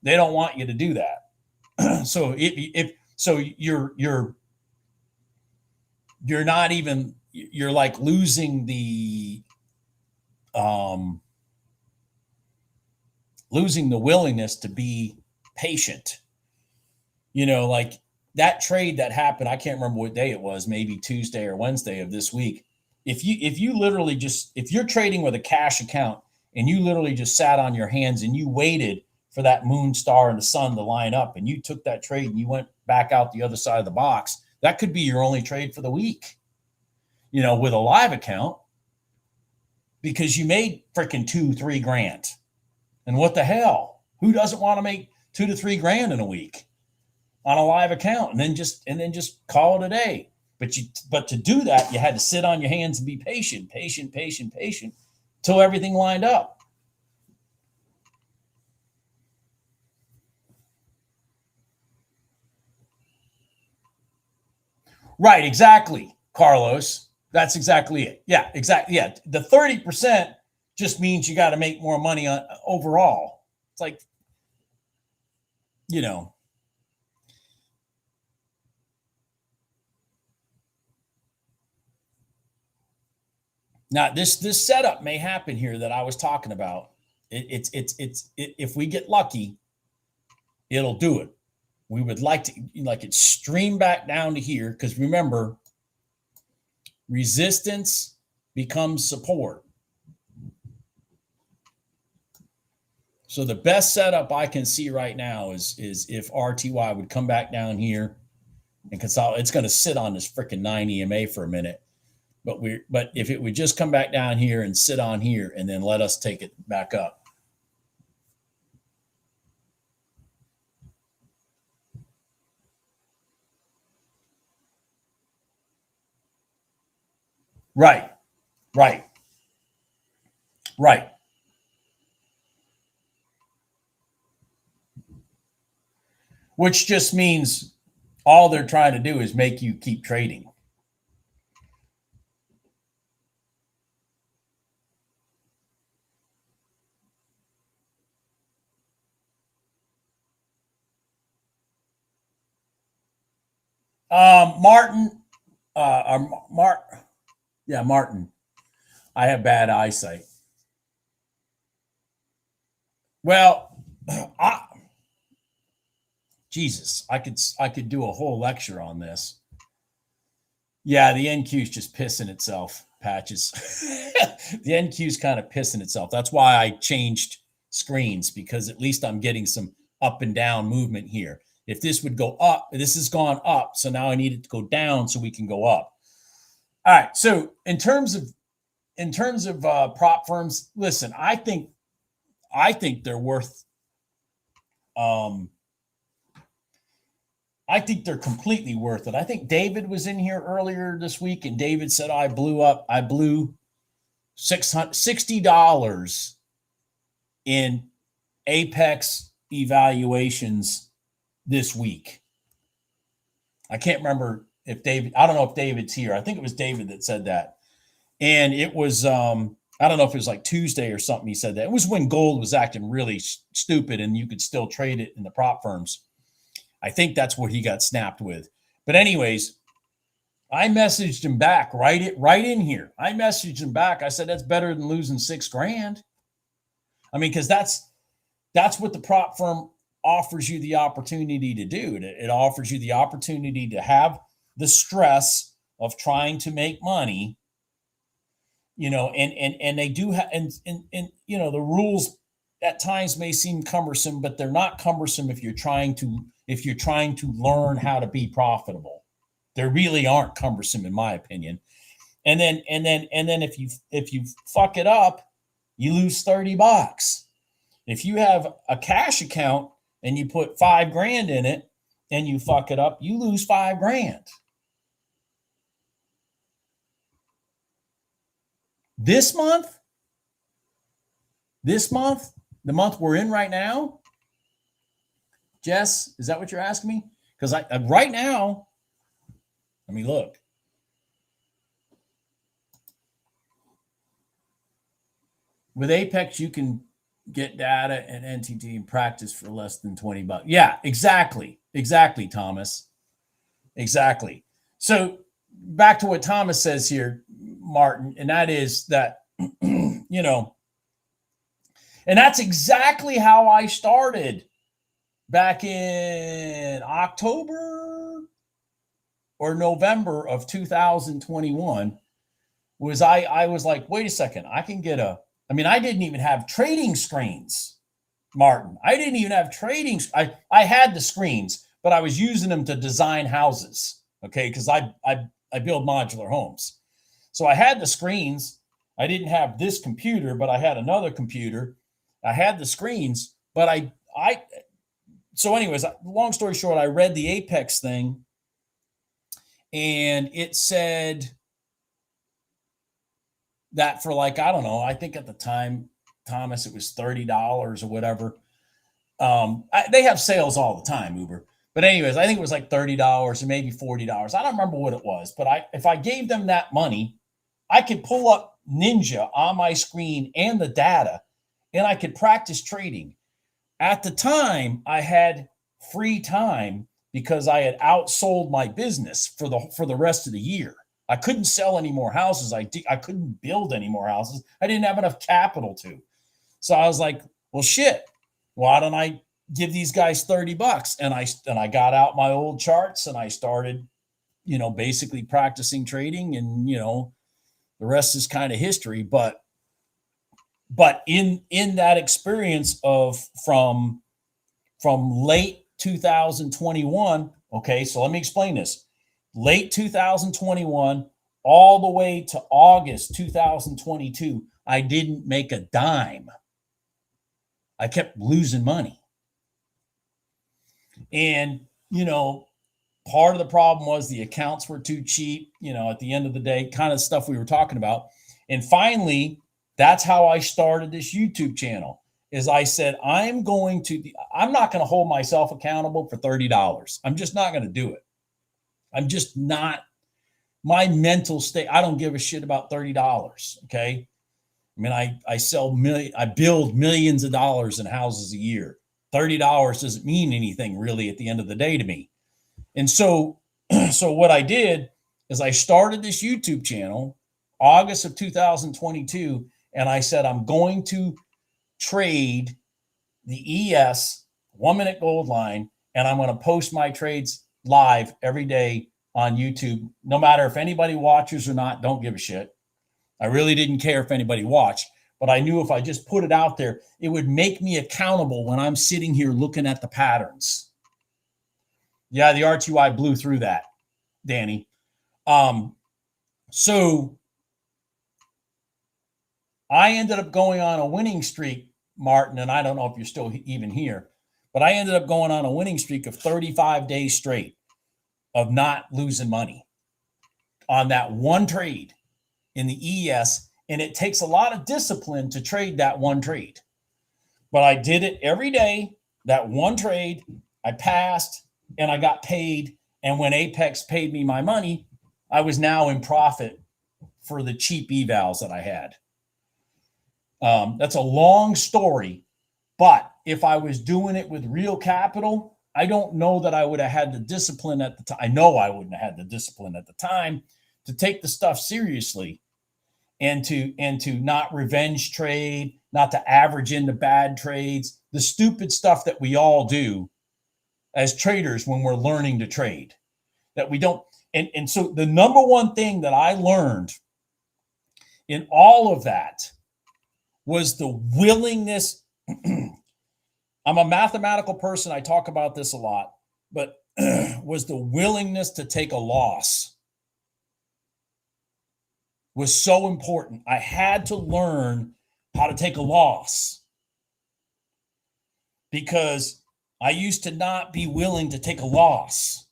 They don't want you to do that. So you're not even, you're like losing the willingness to be patient. Like that trade that happened, I can't remember what day it was, maybe Tuesday or Wednesday of this week. If you literally just, if you're trading with a cash account and you literally just sat on your hands and you waited for that moon, star, and the sun to line up, and you took that trade and you went back out the other side of the box, that could be your only trade for the week, with a live account, because you made freaking $2-3 grand. And what the hell? Who doesn't want to make $2 to $3 grand in a week? on a live account and then just call it a day. But to do that, you had to sit on your hands and be patient till everything lined up. Right, exactly, Carlos. That's exactly it. Yeah, exactly. Yeah, the 30% just means you got to make more money on overall. It's like, you know. Now this setup may happen here that I was talking about. If we get lucky, it'll do it. We would like it stream back down to here because remember, resistance becomes support. So the best setup I can see right now is if RTY would come back down here and consolidate. It's going to sit on this freaking 9 EMA for a minute. But if it would just come back down here and sit on here and then let us take it back up. Right. Which just means all they're trying to do is make you keep trading. Martin, Martin. I have bad eyesight. Well, Jesus, I could do a whole lecture on this. Yeah, the NQ is just pissing itself, Patches. The NQ is kind of pissing itself. That's why I changed screens, because at least I'm getting some up and down movement here. If this would go up, this has gone up, so now I need it to go down so we can go up. All right, so in terms of prop firms, listen, I think they're worth I think they're completely worth it. I think David was in here earlier this week, and David said I blew $60 in Apex evaluations this week. I can't remember if David, I don't know if David's here. I think it was David that said that. And it was, I don't know if it was like Tuesday or something. He said that. It was when gold was acting really stupid and you could still trade it in the prop firms. I think that's what he got snapped with. But anyways, I messaged him back right in here. I messaged him back. I said, that's better than losing $6,000. I mean, because that's what the prop firm offers you the opportunity to do. It offers you the opportunity to have the stress of trying to make money, and they do have, and the rules at times may seem cumbersome, but they're not cumbersome if you're trying to learn how to be profitable. They really aren't cumbersome, in my opinion. And then if you fuck it up, you lose $30. If you have a cash account and you put $5,000 in it and you fuck it up, you lose $5,000. This month, the month we're in right now, Jess, is that what you're asking me? Because right now, let me look. With Apex, you can get data and NTT and practice for less than $20. Yeah, exactly, Thomas. Exactly. So back to what Thomas says here, Martin, and that is that, and that's exactly how I started back in October or November of 2021. Was I was like, wait a second, I didn't even have trading screens, Martin. I didn't even have trading. I had the screens, but I was using them to design houses. Okay. Cause I build modular homes. So I had the screens. I didn't have this computer, but I had another computer. I had the screens, but so anyways, long story short, I read the Apex thing, and it said that for like, I don't know, I think at the time, Thomas, it was $30 or whatever. They have sales all the time, Uber. But anyways, I think it was like $30 or maybe $40. I don't remember what it was, but if I gave them that money, I could pull up Ninja on my screen and the data, and I could practice trading. At the time, I had free time because I had outsold my business for the rest of the year. I couldn't sell any more houses. I couldn't build any more houses. I didn't have enough capital to. So I was like, well, shit, why don't I give these guys $30? And I got out my old charts and I started, basically practicing trading, and, the rest is kind of history. But in that experience of from late 2021, okay, so let me explain this. Late 2021 all the way to August 2022, I didn't make a dime. I kept losing money. And, part of the problem was the accounts were too cheap, at the end of the day, kind of stuff we were talking about. And finally, that's how I started this YouTube channel. Is I said, I'm not going to hold myself accountable for $30. I'm just not going to do it. I'm just not, my mental state, I don't give a shit about $30. Okay. I mean, I build millions of dollars in houses a year. $30 doesn't mean anything really at the end of the day to me. And so what I did is I started this YouTube channel August of 2022, and I said, I'm going to trade the ES 1 minute gold line, and I'm going to post my trades live every day on YouTube. No matter if anybody watches or not, don't give a shit. I really didn't care if anybody watched, but I knew if I just put it out there, it would make me accountable when I'm sitting here looking at the patterns. Yeah, the RTY blew through that, Danny. So I ended up going on a winning streak, Martin, and I don't know if you're still even here, but I ended up going on a winning streak of 35 days straight of not losing money on that one trade in the ES. And it takes a lot of discipline to trade that one trade. But I did it every day, that one trade. I passed and I got paid. And when Apex paid me my money, I was now in profit for the cheap evals that I had. That's a long story, but if I was doing it with real capital, I don't know that I would have had the discipline at the time. I know I wouldn't have had the discipline at the time to take the stuff seriously and to not revenge trade, not to average into bad trades, the stupid stuff that we all do as traders when we're learning to trade, that we don't. And so the number one thing that I learned in all of that was the willingness. I'm a mathematical person. I talk about this a lot, but was the willingness to take a loss was so important. I had to learn how to take a loss because I used to not be willing to take a loss.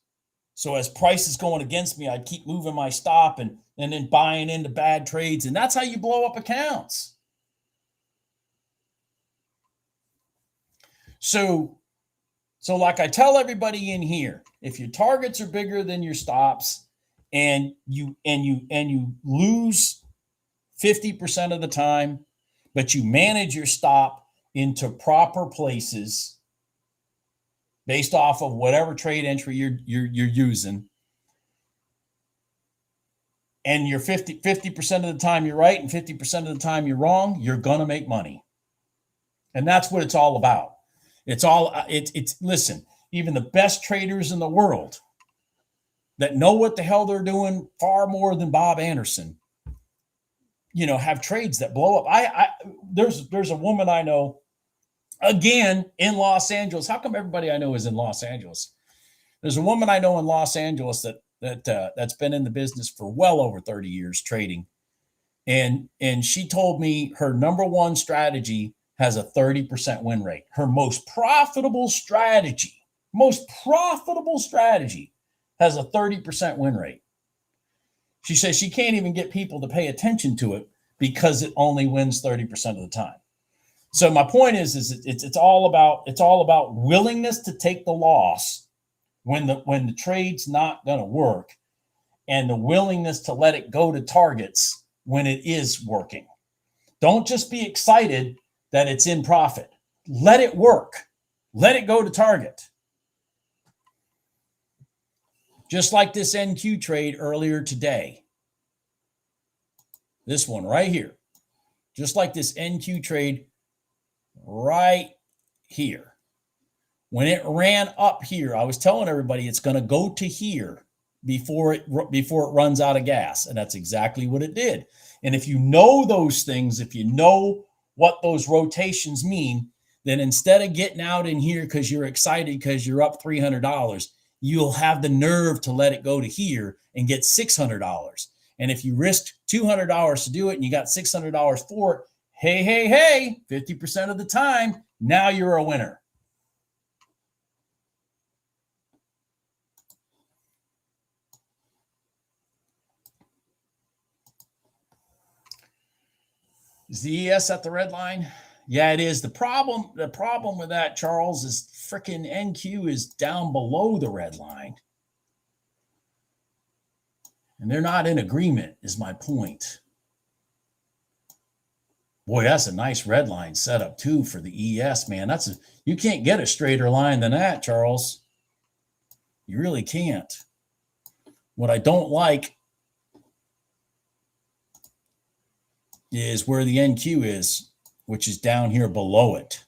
So as prices going against me, I'd keep moving my stop and then buying into bad trades. And that's how you blow up accounts. So like I tell everybody in here, if your targets are bigger than your stops and you lose 50% of the time, but you manage your stop into proper places based off of whatever trade entry you're using, and you're 50% of the time you're right and 50% of the time you're wrong, you're gonna make money. And that's what it's all about. Listen, even the best traders in the world that know what the hell they're doing far more than Bob Anderson, have trades that blow up. There's a woman I know, again, in Los Angeles. How come everybody I know is in Los Angeles? There's a woman I know in Los Angeles that's been in the business for well over 30 years trading. And she told me her number one strategy has a 30% win rate. Her most profitable strategy has a 30% win rate. She says she can't even get people to pay attention to it because it only wins 30% of the time. So my point is it's all about willingness to take the loss when the trade's not going to work, and the willingness to let it go to targets when it is working. Don't just be excited that it's in profit. Let it work. Let it go to target. Just like this NQ trade earlier today. This one right here. Just like this NQ trade right here. When it ran up here, I was telling everybody it's going to go to here before it runs out of gas. And that's exactly what it did. And if you know those things, if you know what those rotations mean, then instead of getting out in here because you're excited because you're up $300, you'll have the nerve to let it go to here and get $600. And if you risked $200 to do it and you got $600 for it, hey, 50% of the time, now you're a winner. Is the ES at the red line? Yeah, it is. The problem with that, Charles, is freaking NQ is down below the red line. And they're not in agreement, is my point. Boy, that's a nice red line setup too for the ES, man. You can't get a straighter line than that, Charles. You really can't. What I don't like is where the NQ is, which is down here below it.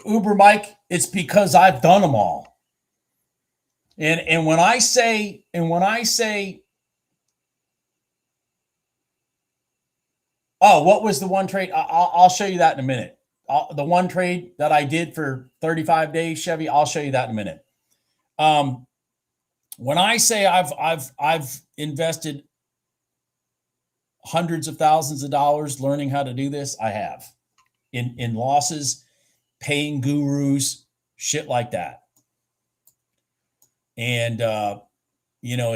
Uber Mike, it's because I've done them all. And when I say, oh, what was the one trade? I'll show you that in a minute. The one trade that I did for 35 days, Chevy, I'll show you that in a minute. When I say I've invested hundreds of thousands of dollars learning how to do this, I have. In losses, paying gurus, shit like that. And, at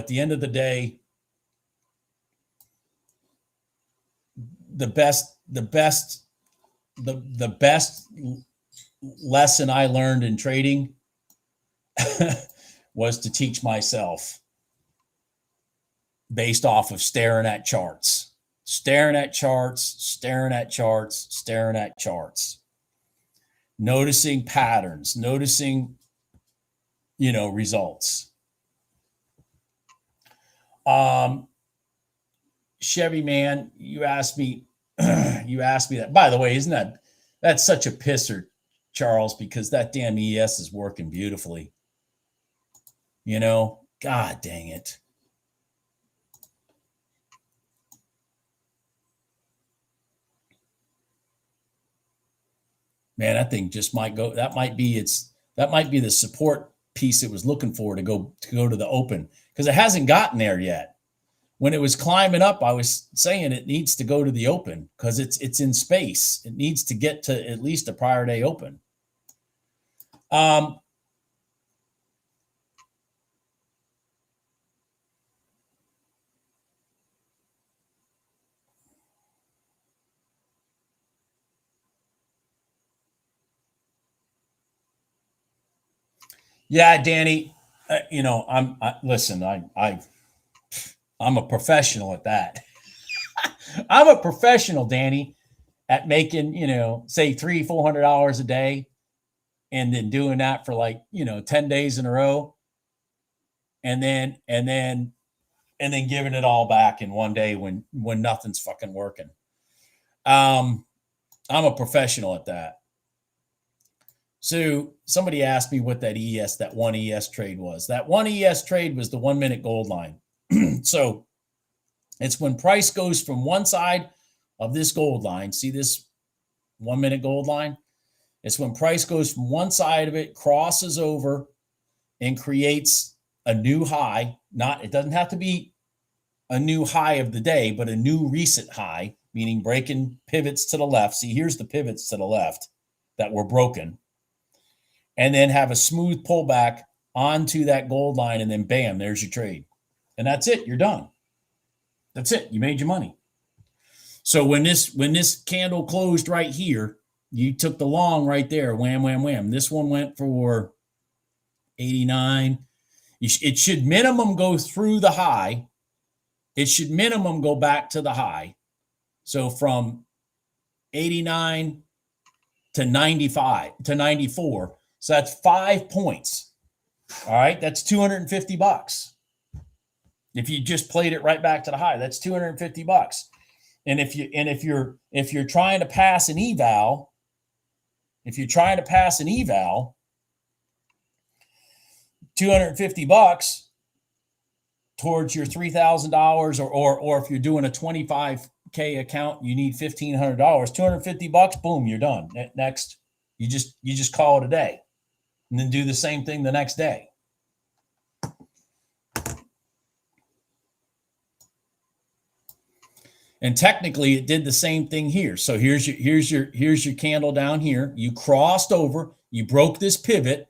the end of the day, the best lesson I learned in trading was to teach myself based off of staring at charts. Staring at charts, noticing patterns, noticing, results. Chevy man, you asked me that. By the way, that's such a pisser, Charles, because that damn ES is working beautifully. God dang it. Man, that thing just might go. That might be the support piece it was looking for to go to the open, because it hasn't gotten there yet. When it was climbing up, I was saying it needs to go to the open because it's in space. It needs to get to at least a prior day open. Yeah, Danny, I'm a professional at that. I'm a professional, Danny, at making, say $300-400 a day, and then doing that for 10 days in a row, and then giving it all back in one day when nothing's fucking working. I'm a professional at that. So somebody asked me what that one ES trade was. That one ES trade was the 1 minute gold line. So it's when price goes from one side of this gold line. See this 1 minute gold line? It's when price goes from one side of it, crosses over, and creates a new high. It doesn't have to be a new high of the day, but a new recent high, meaning breaking pivots to the left. See, here's the pivots to the left that were broken. And then have a smooth pullback onto that gold line, and then bam, there's your trade. And that's it. You're done. That's it. You made your money. So when this candle closed right here, you took the long right there. Wham, wham, wham. This one went for 89. It should minimum go through the high. It should minimum go back to the high. So from 89 to 95 to 94. So that's 5 points. All right. That's $250. If you just played it right back to the high, that's $250. And if you're trying to pass an eval, $250 towards your $3,000, or if you're doing a 25K account, you need $1,500. $250, boom, you're done. Next, you just call it a day, and then do the same thing the next day. And technically, it did the same thing here. So here's your candle down here. You crossed over. You broke this pivot.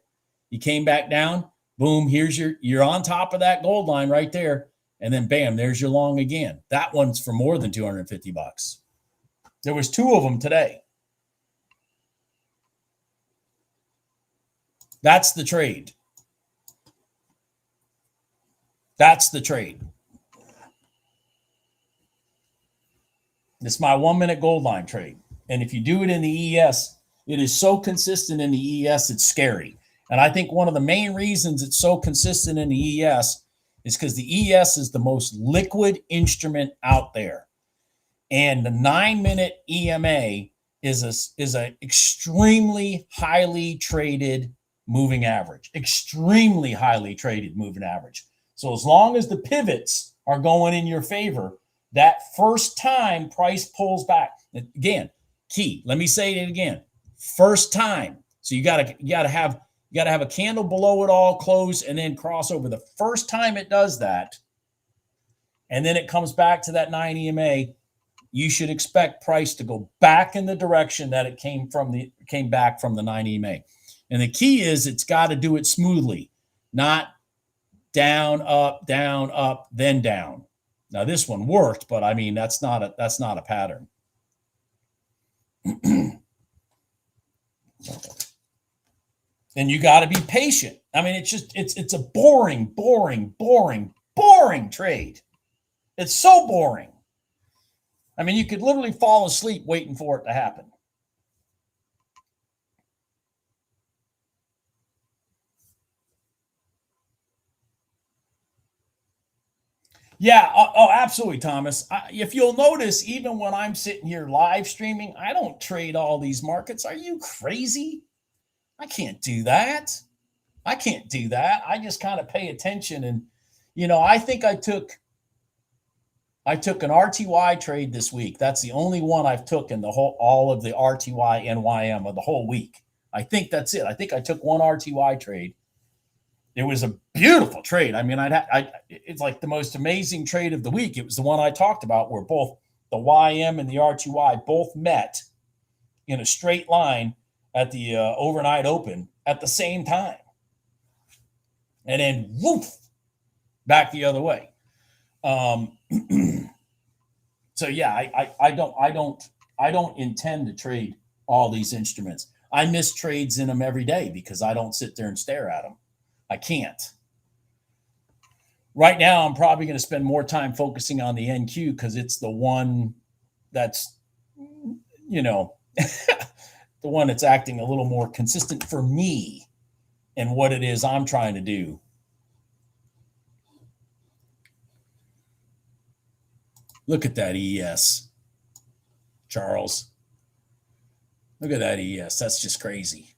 You came back down. Boom. You're on top of that gold line right there. And then bam, there's your long again. That one's for more than $250. There was 2 of them today. That's the trade. That's the trade. This is my 1 minute gold line trade. And if you do it in the ES, it is so consistent in the ES, it's scary. And I think one of the main reasons it's so consistent in the ES is because the ES is the most liquid instrument out there. And the 9 minute EMA is a extremely highly traded moving average. Extremely highly traded moving average. So as long as the pivots are going in your favor, that first time price pulls back. Again, key. Let me say it again. First time. So you gotta have a candle below it all close and then cross over. The first time it does that, and then it comes back to that 9 EMA, you should expect price to go back in the direction that it came back from the 9 EMA. And the key is it's got to do it smoothly, not down, up, then down. Now this one worked, but I mean that's not a pattern. And you got to be patient. I mean, it's a boring trade. It's so boring. I mean, you could literally fall asleep waiting for it to happen. Yeah, oh, absolutely, Thomas. If you'll notice, even when I'm sitting here live streaming, I don't trade all these markets. Are you crazy? I can't do that. I just kind of pay attention. And, I think I took an RTY trade this week. That's the only one I've took in all of the RTY NYM of the whole week. I think that's it. I think I took one RTY trade. It was a beautiful trade. I mean, it's like the most amazing trade of the week. It was the one I talked about where both the YM and the RTY both met in a straight line at the overnight open at the same time. And then woof, back the other way. So yeah, I don't intend to trade all these instruments. I miss trades in them every day because I don't sit there and stare at them. I can't. Right now, I'm probably going to spend more time focusing on the NQ because it's the one that's, the one that's acting a little more consistent for me and what it is I'm trying to do. Look at that ES, Charles. Look at that ES. That's just crazy.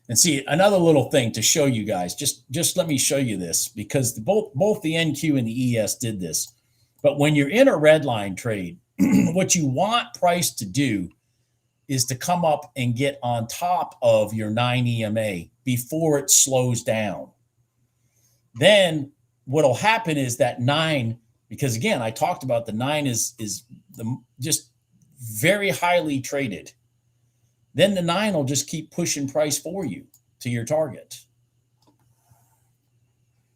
And see, another little thing to show you guys, just let me show you this because both the NQ and the ES did this. But when you're in a red line trade, what you want price to do is to come up and get on top of your 9 EMA before it slows down. Then what'll happen is that 9, because again, I talked about the 9 is the just very highly traded. Then the 9 will just keep pushing price for you to your target.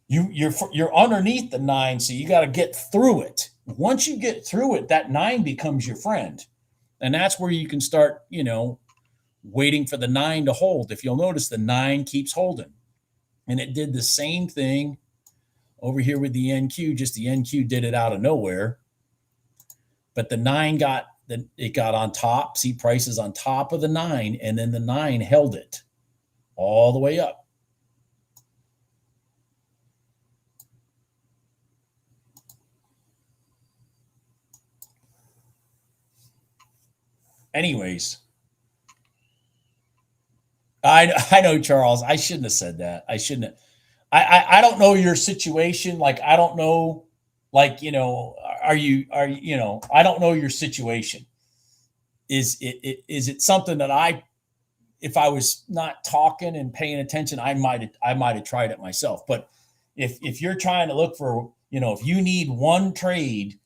You're underneath the 9, so you got to get through it. Once you get through it, that 9 becomes your friend. And that's where you can start, waiting for the 9 to hold. If you'll notice, the 9 keeps holding. And it did the same thing over here with the NQ, just the NQ did it out of nowhere. But the 9 got on top. See, price is on top of the 9, and then the 9 held it all the way up. Anyways, I know, Charles, I shouldn't have said that. I shouldn't have. I don't know your situation. Like, I don't know, like, are you, I don't know your situation. Is it something that if I was not talking and paying attention, I might have tried it myself. But if you're trying to look for, if you need one trade,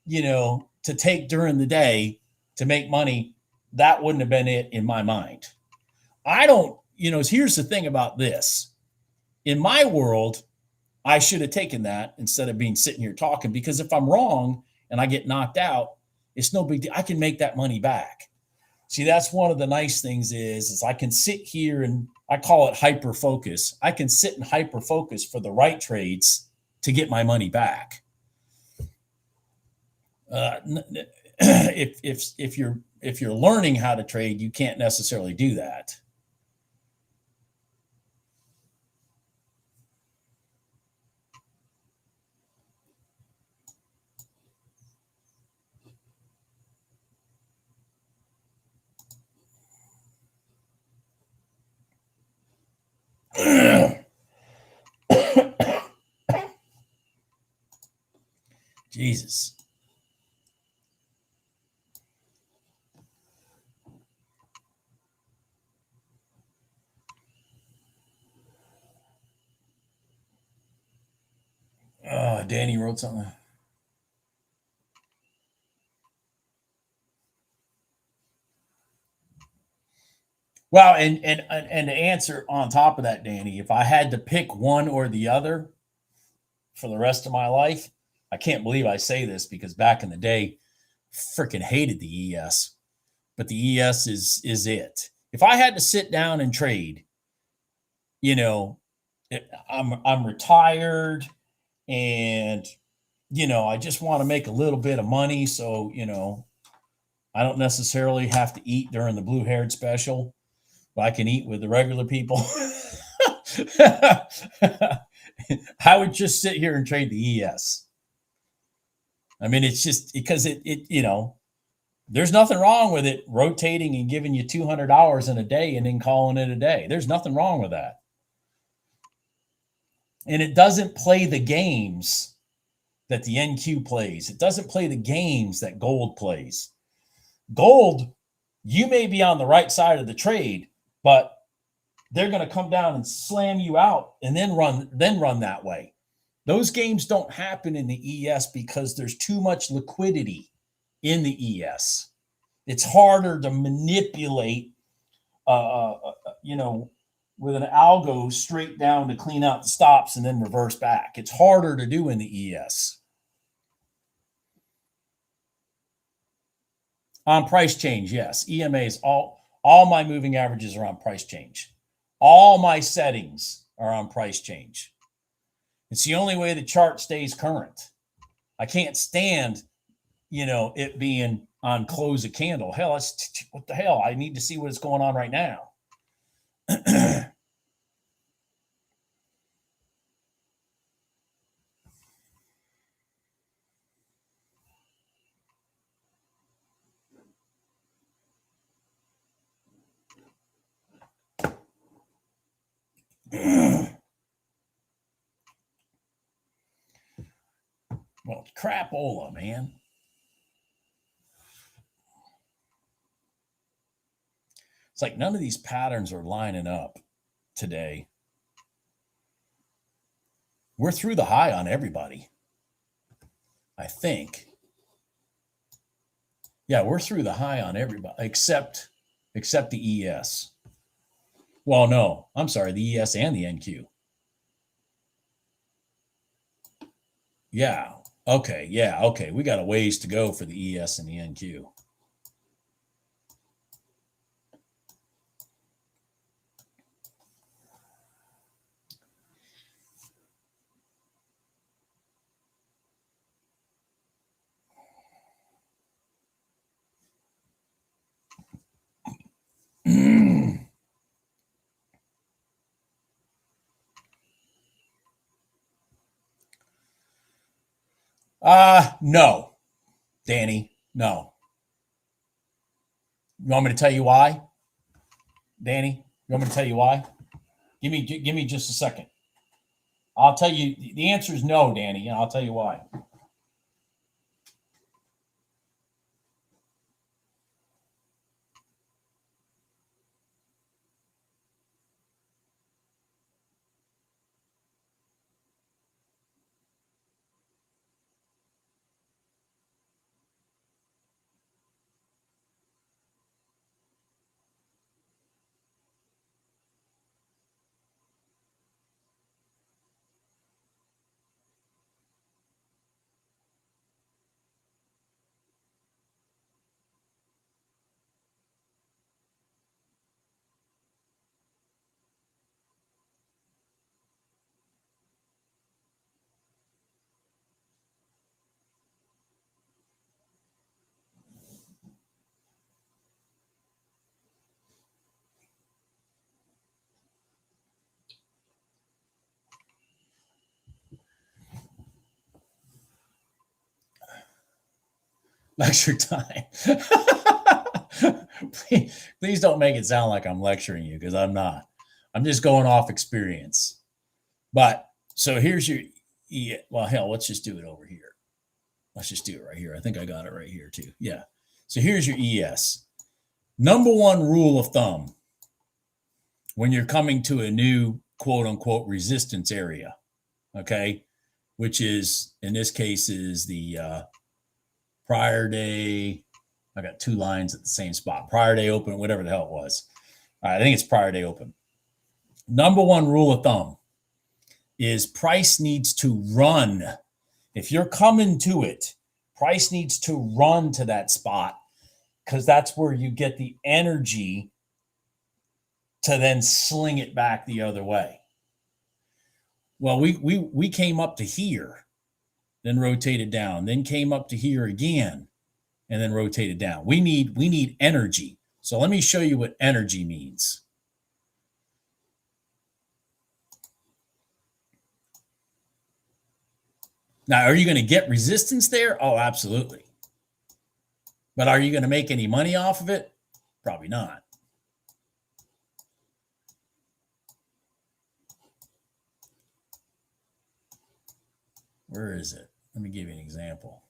to take during the day to make money, that wouldn't have been it in my mind. I don't, here's the thing about this. In my world, I should have taken that instead of being sitting here talking, because if I'm wrong and I get knocked out, it's no big deal. I can make that money back. See, that's one of the nice things is I can sit here and I call it hyper focus. I can sit and hyper focus for the right trades to get my money back. If you're learning how to trade, you can't necessarily do that. Jesus. Danny wrote something. Well, and to answer on top of that, Danny, if I had to pick one or the other for the rest of my life, I can't believe I say this because back in the day, freaking hated the ES, but the ES is it. If I had to sit down and trade, I'm retired and I just want to make a little bit of money, so I don't necessarily have to eat during the blue haired special. I can eat with the regular people. I would just sit here and trade the ES. I mean, it's just because it there's nothing wrong with it rotating and giving you $200 in a day and then calling it a day. There's nothing wrong with that. And it doesn't play the games that the NQ plays. It doesn't play the games that gold plays. Gold, you may be on the right side of the trade, but they're going to come down and slam you out and then run that way. Those games don't happen in the ES because there's too much liquidity in the ES. It's harder to manipulate, with an algo straight down to clean out the stops and then reverse back. It's harder to do in the ES. On price change, yes. EMAs, all my moving averages are on price change. All my settings are on price change. It's the only way the chart stays current. I can't stand, it being on close a candle. Hell, what the hell? I need to see what's going on right now. Well, crapola, man. It's like none of these patterns are lining up today. We're through the high on everybody, I think. Yeah, we're through the high on everybody except the ES. Well, no, I'm sorry, the ES and the NQ. Yeah, okay, yeah, okay. We got a ways to go for the ES and the NQ. No, Danny, no. You want me to tell you why? Danny, you want me to tell you why? Give me just a second. I'll tell you. The answer is no, Danny, and I'll tell you why. Lecture time. Please don't make it sound like I'm lecturing you, because I'm not. I'm just going off experience. But so here's your, well, hell, let's just do it over here. Let's just do it right here. I think I got it right here too. Yeah. So here's your ES. Number one rule of thumb when you're coming to a new quote unquote resistance area, okay, which is in this case is the PriorDay. I got two lines at the same spot. PriorDay open, whatever the hell it was. All right, I think it's PriorDay open. Number one rule of thumb is price needs to run. If you're coming to it, price needs to run to that spot, because that's where you get the energy to then sling it back the other way. Well, we came up to here, then rotated down, then came up to here again, and then rotated down. We need energy. So let me show you what energy means. Now, are you going to get resistance there? Oh, absolutely. But are you going to make any money off of it? Probably not. Where is it? Let me give you an example.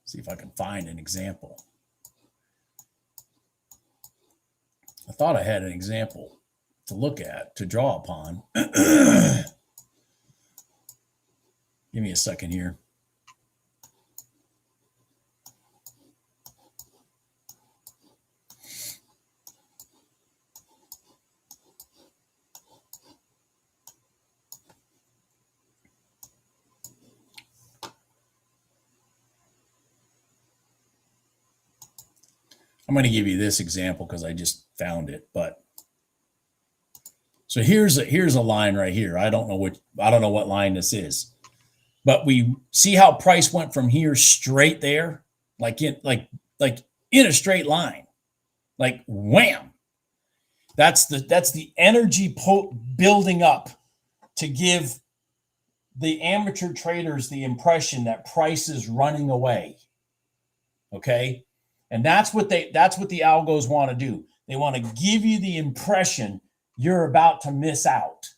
See if I can find an example. I thought I had an example to look at, to draw upon. Give me a second here. I'm going to give you this example because I just found it. But so here's a line right here. I don't know what line this is. But we see how price went from here straight there, like in a straight line, like wham. That's the energy building up to give the amateur traders the impression that price is running away. Okay, and that's what the algos want to do. They want to give you the impression you're about to miss out.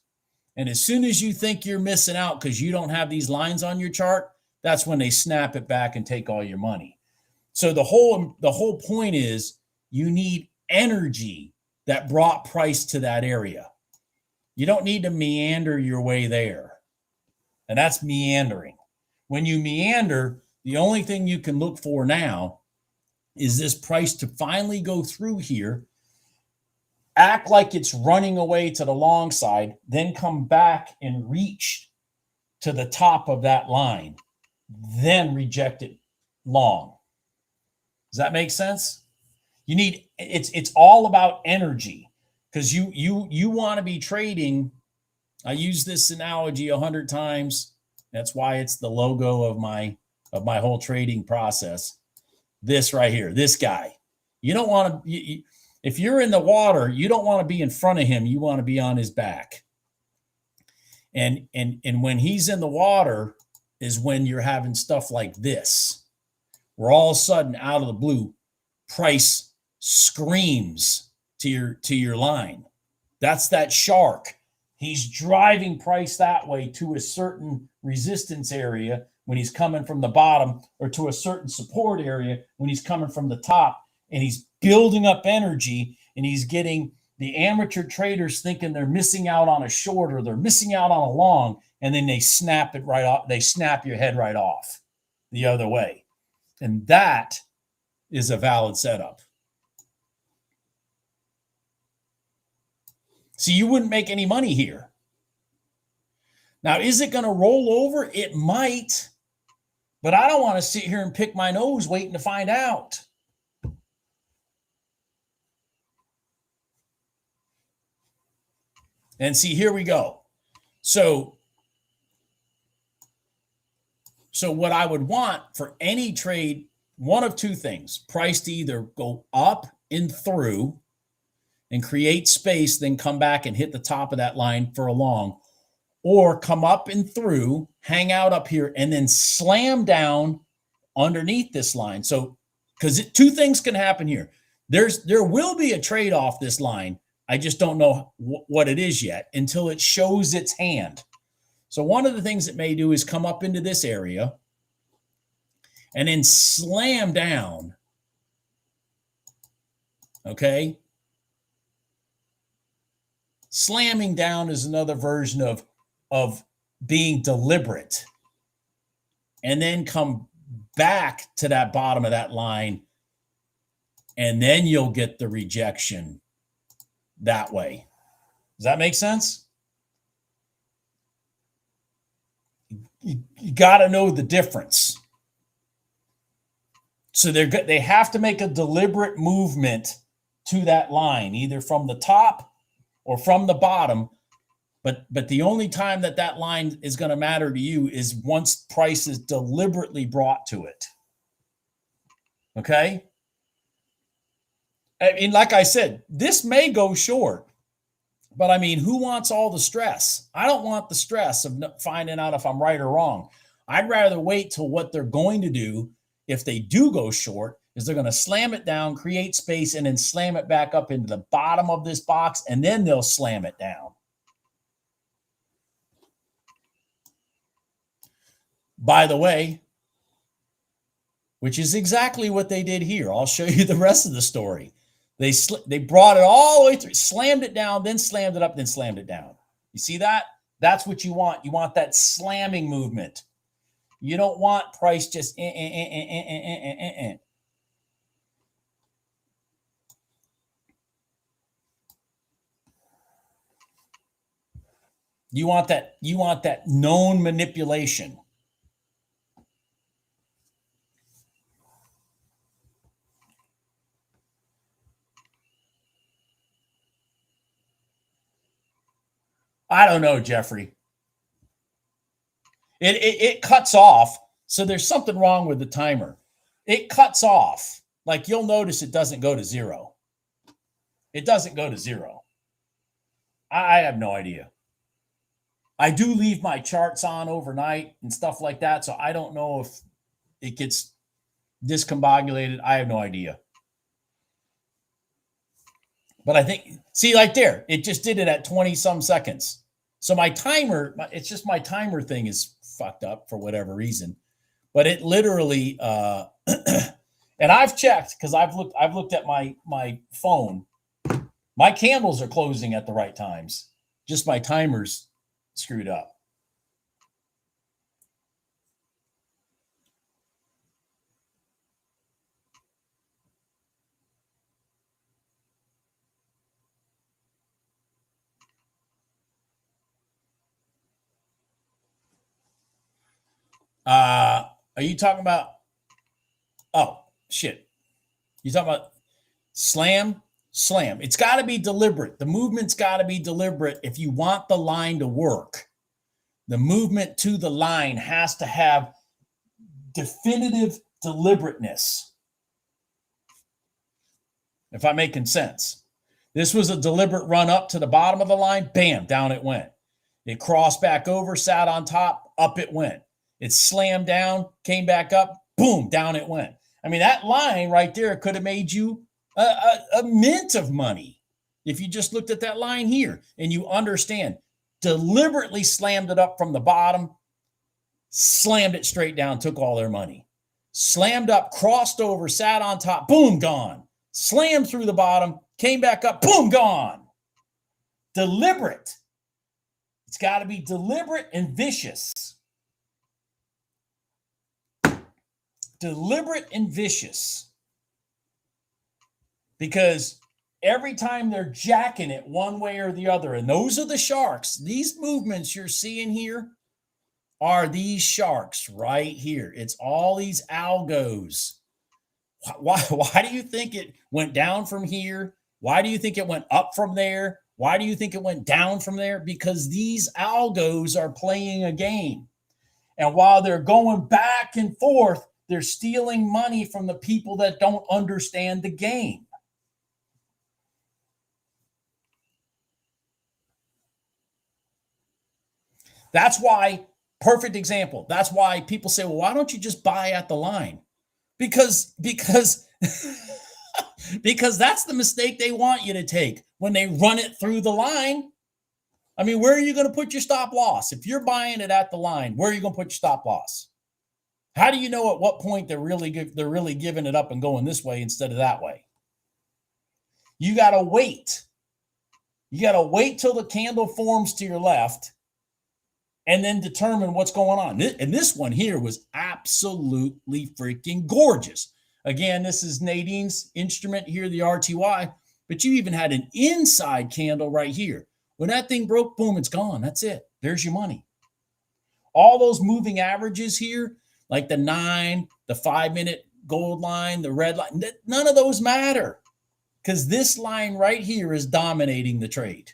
And as soon as you think you're missing out because you don't have these lines on your chart, that's when they snap it back and take all your money. So the whole point is you need energy that brought price to that area. You don't need to meander your way there. And that's meandering. When you meander, the only thing you can look for now is this price to finally go through here, act like it's running away to the long side, then come back and reach to the top of that line, then reject it long. Does that make sense? You need, it's all about energy, because you want to be trading. I use this analogy 100 times. That's why it's the logo of my whole trading process. This right here, this guy. You don't want to, if you're in the water, you don't want to be in front of him. You want to be on his back. And when he's in the water is when you're having stuff like this, where all of a sudden, out of the blue, price screams to your line. That's that shark. He's driving price that way to a certain resistance area when he's coming from the bottom, or to a certain support area when he's coming from the top, and he's building up energy, and he's getting the amateur traders thinking they're missing out on a short or they're missing out on a long, and then they snap it right off. They snap your head right off the other way. And that is a valid setup. So you wouldn't make any money here. Now, is it going to roll over? It might, but I don't want to sit here and pick my nose waiting to find out. And see, here we go. So what I would want for any trade, one of two things: price to either go up and through and create space, then come back and hit the top of that line for a long, or come up and through, hang out up here, and then slam down underneath this line. So, because two things can happen here. There will be a trade off this line. I just don't know what it is yet until it shows its hand. So one of the things it may do is come up into this area and then slam down. Okay. Slamming down is another version of being deliberate, and then come back to that bottom of that line, and then you'll get the rejection that way. Does that make sense? You got to know the difference. So they have to make a deliberate movement to that line, either from the top or from the bottom. But the only time that line is going to matter to you is once price is deliberately brought to it. Okay? I mean, like I said, this may go short, but I mean, who wants all the stress? I don't want the stress of finding out if I'm right or wrong. I'd rather wait till what they're going to do if they do go short is they're going to slam it down, create space, and then slam it back up into the bottom of this box, and then they'll slam it down. By the way, which is exactly what they did here. I'll show you the rest of the story. They brought it all the way through, slammed it down, then slammed it up, then slammed it down. You see that? That's what you want. You want that slamming movement. You don't want price just You want that known manipulation. I don't know, Jeffrey. It cuts off. So there's something wrong with the timer. It cuts off. Like, you'll notice it doesn't go to zero. It doesn't go to zero. I have no idea. I do leave my charts on overnight and stuff like that, so I don't know if it gets discombobulated. I have no idea. But I think, see, like there, it just did it at 20 some seconds. So my timer, it's just my timer thing is fucked up for whatever reason. But it literally, and I've checked because I've looked at my phone. My candles are closing at the right times. Just my timer's screwed up. Are you talking about? Oh shit! You talking about slam? Slam. It's got to be deliberate. The movement's got to be deliberate if you want the line to work. The movement to the line has to have definitive deliberateness. If I'm making sense. This was a deliberate run up to the bottom of the line. Bam, down it went. It crossed back over, sat on top, up it went. It slammed down, came back up, boom, down it went. I mean, that line right there could have made you a mint of money if you just looked at that line here and you understand. Deliberately slammed it up from the bottom, slammed it straight down, took all their money. Slammed up, crossed over, sat on top, boom, gone. Slammed through the bottom, came back up, boom, gone. Deliberate. It's got to be deliberate and vicious. Deliberate and vicious. Because every time they're jacking it one way or the other, and those are the sharks. These movements you're seeing here are these sharks right here. It's all these algos. Why do you think it went down from here? Why do you think it went up from there? Why do you think it went down from there? Because these algos are playing a game. And while they're going back and forth, they're stealing money from the people that don't understand the game. That's why, perfect example. That's why people say, well, why don't you just buy at the line? Because because that's the mistake they want you to take when they run it through the line. I mean, where are you going to put your stop loss? If you're buying it at the line, where are you going to put your stop loss? How do you know at what point they're really giving it up and going this way instead of that way? You got to wait. You got to wait till the candle forms to your left and then determine what's going on. And this one here was absolutely freaking gorgeous. Again, this is Nadine's instrument here, the RTY, but you even had an inside candle right here. When that thing broke, boom, it's gone. That's it. There's your money. All those moving averages here, like the 9, the 5-minute gold line, the red line, none of those matter because this line right here is dominating the trade.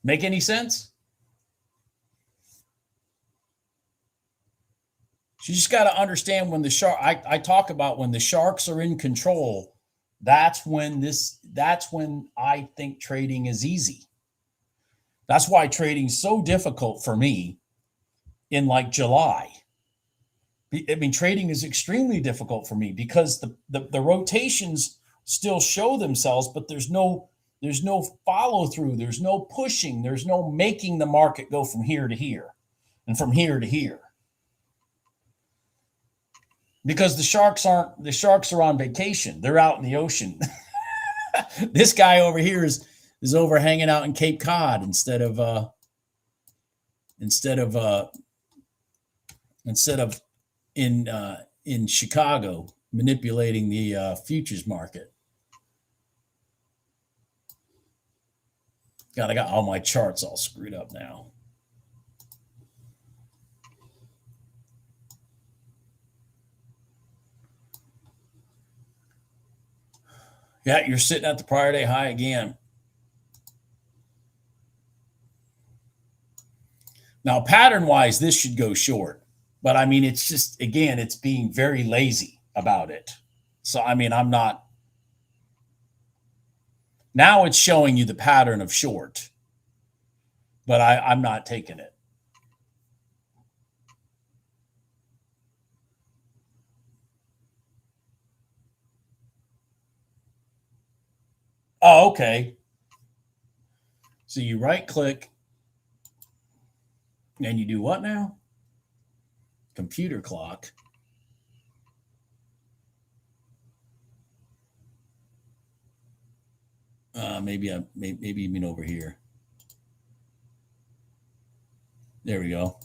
Make any sense? You just got to understand when the shark, I talk about when the sharks are in control, that's when I think trading is easy. That's why trading's so difficult for me in like July. I mean, trading is extremely difficult for me because the rotations still show themselves, but there's no follow through. There's no pushing. There's no making the market go from here to here and from here to here. Because the sharks are on vacation. They're out in the ocean. This guy over here is over hanging out in Cape Cod instead of in Chicago manipulating the futures market. God, I got all my charts all screwed up now. Yeah, you're sitting at the prior day high again. Now, pattern-wise, this should go short. But, I mean, it's just, again, it's being very lazy about it. So, I mean, I'm not. Now it's showing you the pattern of short. But I'm not taking it. Oh, okay. So you right click and you do what now? Computer clock. Maybe you mean over here. There we go.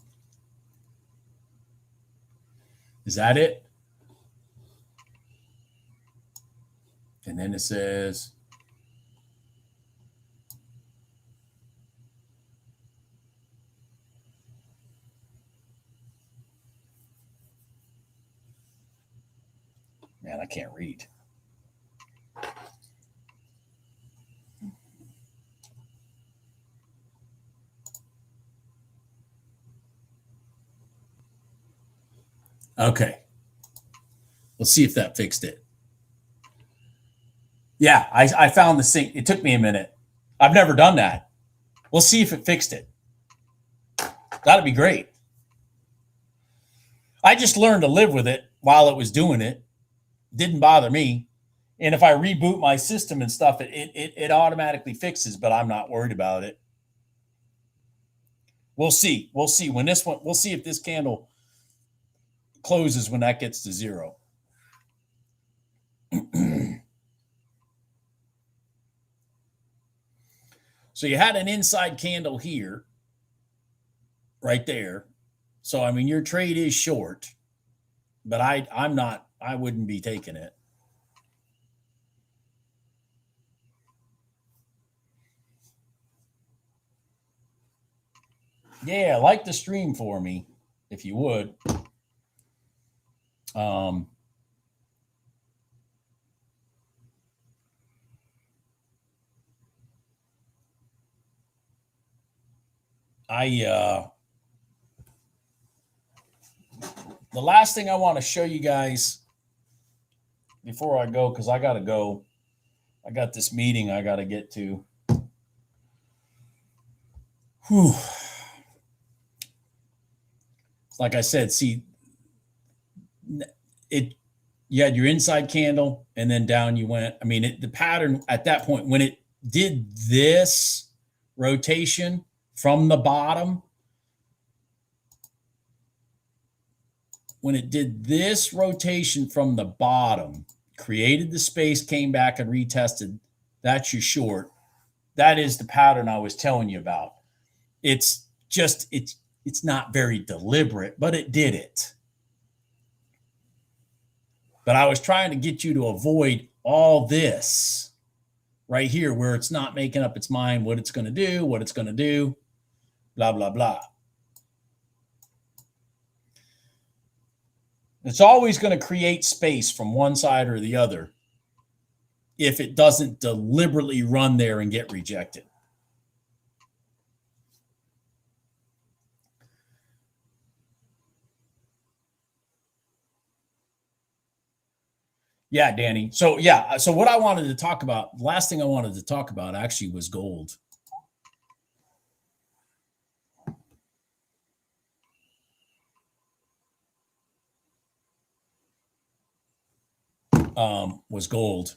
Is that it? And then it says, man, I can't read. Okay. Let's see if that fixed it. Yeah, I found the sync. It took me a minute. I've never done that. We'll see if it fixed it. That'd be great. I just learned to live with it while it was doing it. Didn't bother me. And if I reboot my system and stuff, it automatically fixes, but I'm not worried about it. We'll see. We'll see when this one, we'll see if this candle closes when that gets to zero. So you had an inside candle here, right there. So, I mean, your trade is short, but I wouldn't be taking it. Yeah, like the stream for me, if you would. The last thing I want to show you guys before I go, because I got to go. I got this meeting I got to get to. Whew. Like I said, see, you had your inside candle and then down you went. I mean, the pattern at that point, when it did this rotation from the bottom, created the space, came back and retested, that's your short. That is the pattern I was telling you about. It's not very deliberate, but it did it. But I was trying to get you to avoid all this right here where it's not making up its mind what it's going to do, blah, blah, blah. It's always going to create space from one side or the other if it doesn't deliberately run there and get rejected. Yeah, Danny. So what I wanted to talk about, the last thing I wanted to talk about actually was gold. Was gold.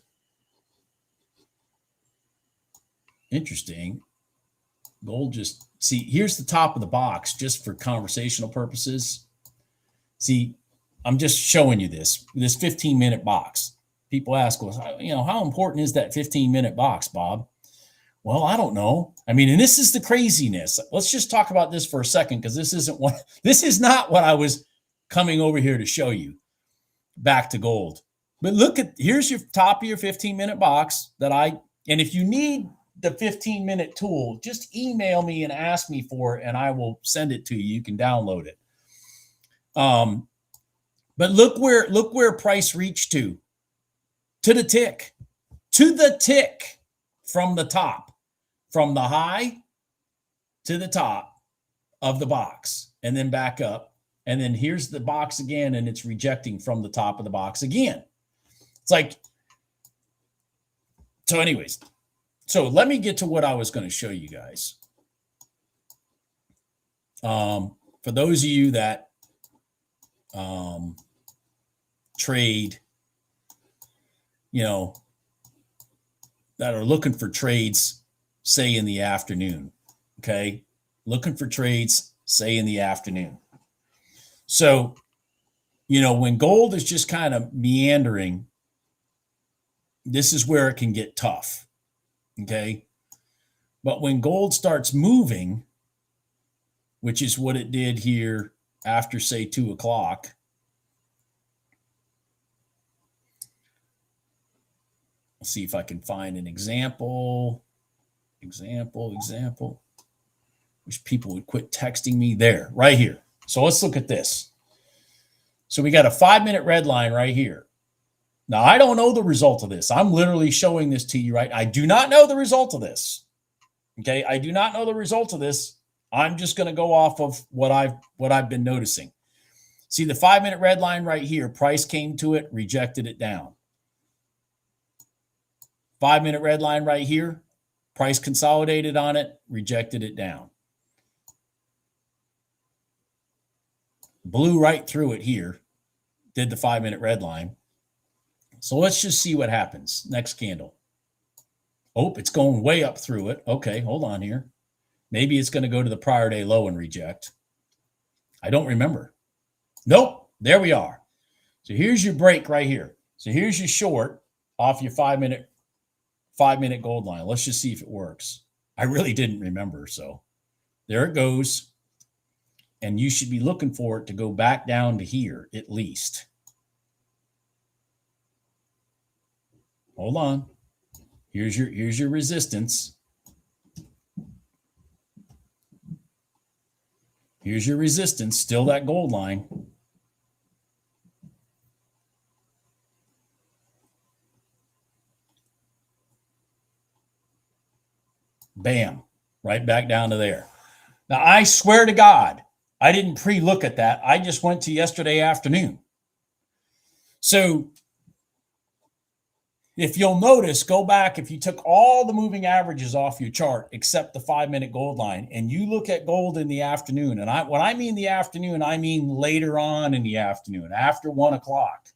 Interesting. Gold just, see, here's the top of the box just for conversational purposes. See, I'm just showing you this 15-minute box. People ask, well, how important is that 15-minute box, Bob? Well, I don't know. I mean, and this is the craziness. Let's just talk about this for a second, because this is not what I was coming over here to show you. Back to gold. But here's your top of your 15-minute box and if you need the 15-minute tool, just email me and ask me for it, and I will send it to you. You can download it. But look where price reached to the tick, from the top, from the high to the top of the box, and then back up. And then here's the box again, and it's rejecting from the top of the box again. It's like, so anyways, so let me get to what I was going to show you guys. For those of you that trade, that are looking for trades, say in the afternoon. Okay. Looking for trades, say in the afternoon. So, when gold is just kind of meandering, this is where it can get tough. Okay. But when gold starts moving, which is what it did here after, say, 2 o'clock, let's see if I can find an example. Wish people would quit texting me there, right here. So let's look at this. So we got a 5-minute red line right here. Now, I don't know the result of this. I'm literally showing this to you, right? I do not know the result of this. Okay, I do not know the result of this. I'm just going to go off of what I've been noticing. See the 5-minute red line right here. Price came to it, rejected it down. 5-minute red line right here. Price consolidated on it, rejected it down. Blew right through it here. Did the 5-minute red line. So let's just see what happens. Next candle. Oh, it's going way up through it. Okay, hold on here. Maybe it's going to go to the prior day low and reject. I don't remember. Nope, there we are. So here's your break right here. So here's your short off your 5-minute gold line. Let's just see if it works. I really didn't remember. So there it goes. And you should be looking for it to go back down to here at least. Hold on. Here's your resistance. Here's your resistance, still that gold line. Bam, right back down to there. Now, I swear to God, I didn't pre-look at that. I just went to yesterday afternoon. So if you'll notice, go back, if you took all the moving averages off your chart except the 5-minute gold line, and you look at gold in the afternoon, and when I mean the afternoon, I mean later on in the afternoon, after 1 o'clock.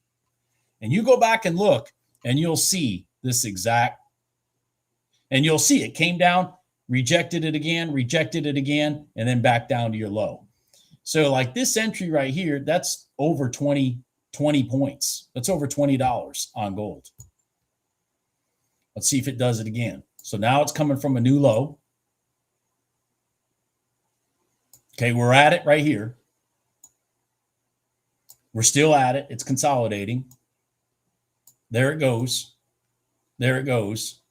And you go back and look, and you'll see this exact, and you'll see it came down, rejected it again, and then back down to your low. So like this entry right here, that's over 20 points. That's over $20 on gold. Let's see if it does it again. So now it's coming from a new low. Okay, we're at it right here. We're still at it. It's consolidating. There it goes. There it goes.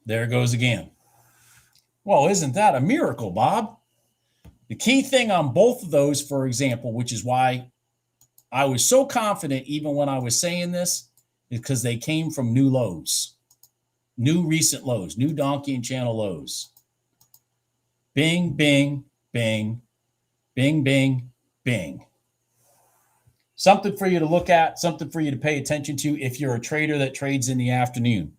There it goes again. Well, isn't that a miracle, Bob? The key thing on both of those, for example, which is why I was so confident even when I was saying this, is because they came from new lows, new recent lows, new Donchian Channel lows. Bing, bing, bing, bing, bing, bing. Something for you to look at, something for you to pay attention to if you're a trader that trades in the afternoon.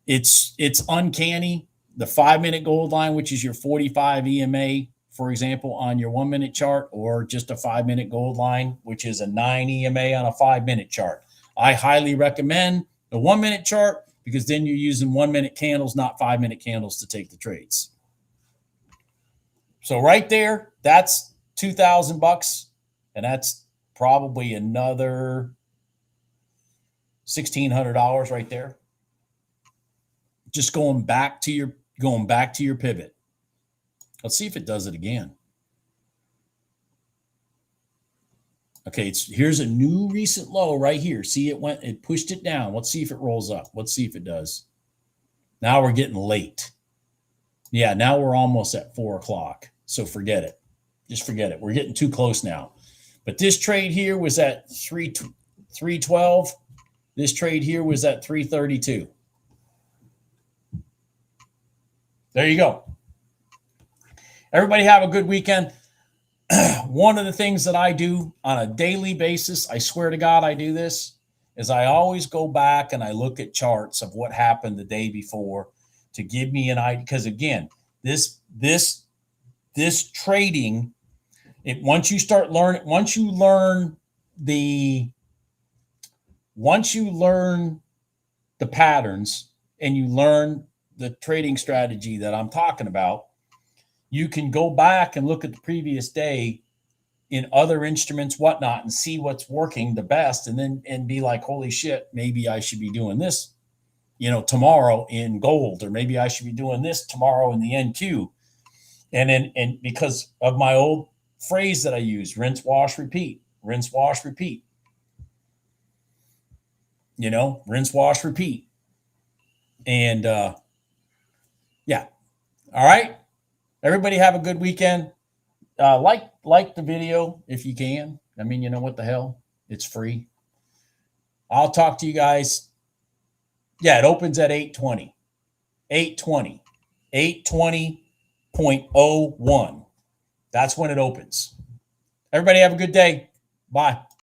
It's uncanny. The 5-minute gold line, which is your 45 EMA, for example, on your 1-minute chart, or just a 5-minute gold line, which is a 9 EMA on a 5-minute chart. I highly recommend the 1-minute chart because then you're using 1-minute candles, not 5-minute candles to take the trades. So right there, that's $2,000, and that's probably another $1,600 right there. Just going back to your pivot. Let's see if it does it again. Okay, here's a new recent low right here. See, it pushed it down. Let's see if it rolls up. Let's see if it does. Now we're getting late. Yeah, now we're almost at 4 o'clock. So forget it. Just forget it. We're getting too close now. But this trade here was at 312. This trade here was at 332. There you go. Everybody have a good weekend. One of the things that I do on a daily basis, I swear to God I do this, is I always go back and I look at charts of what happened the day before to give me an idea. Because again, this trading, once you learn the once you learn the patterns and you learn the trading strategy that I'm talking about, you can go back and look at the previous day in other instruments, whatnot, and see what's working the best, and be like, holy shit, maybe I should be doing this, tomorrow in gold, or maybe I should be doing this tomorrow in the NQ. And because of my old phrase that I use, rinse, wash, repeat, rinse, wash, repeat. Rinse, wash, repeat. And yeah. All right. Everybody have a good weekend. Like the video if you can. I mean, what the hell? It's free. I'll talk to you guys. Yeah, it opens at 8:20. 8:20. 8:20.01. That's when it opens. Everybody have a good day. Bye.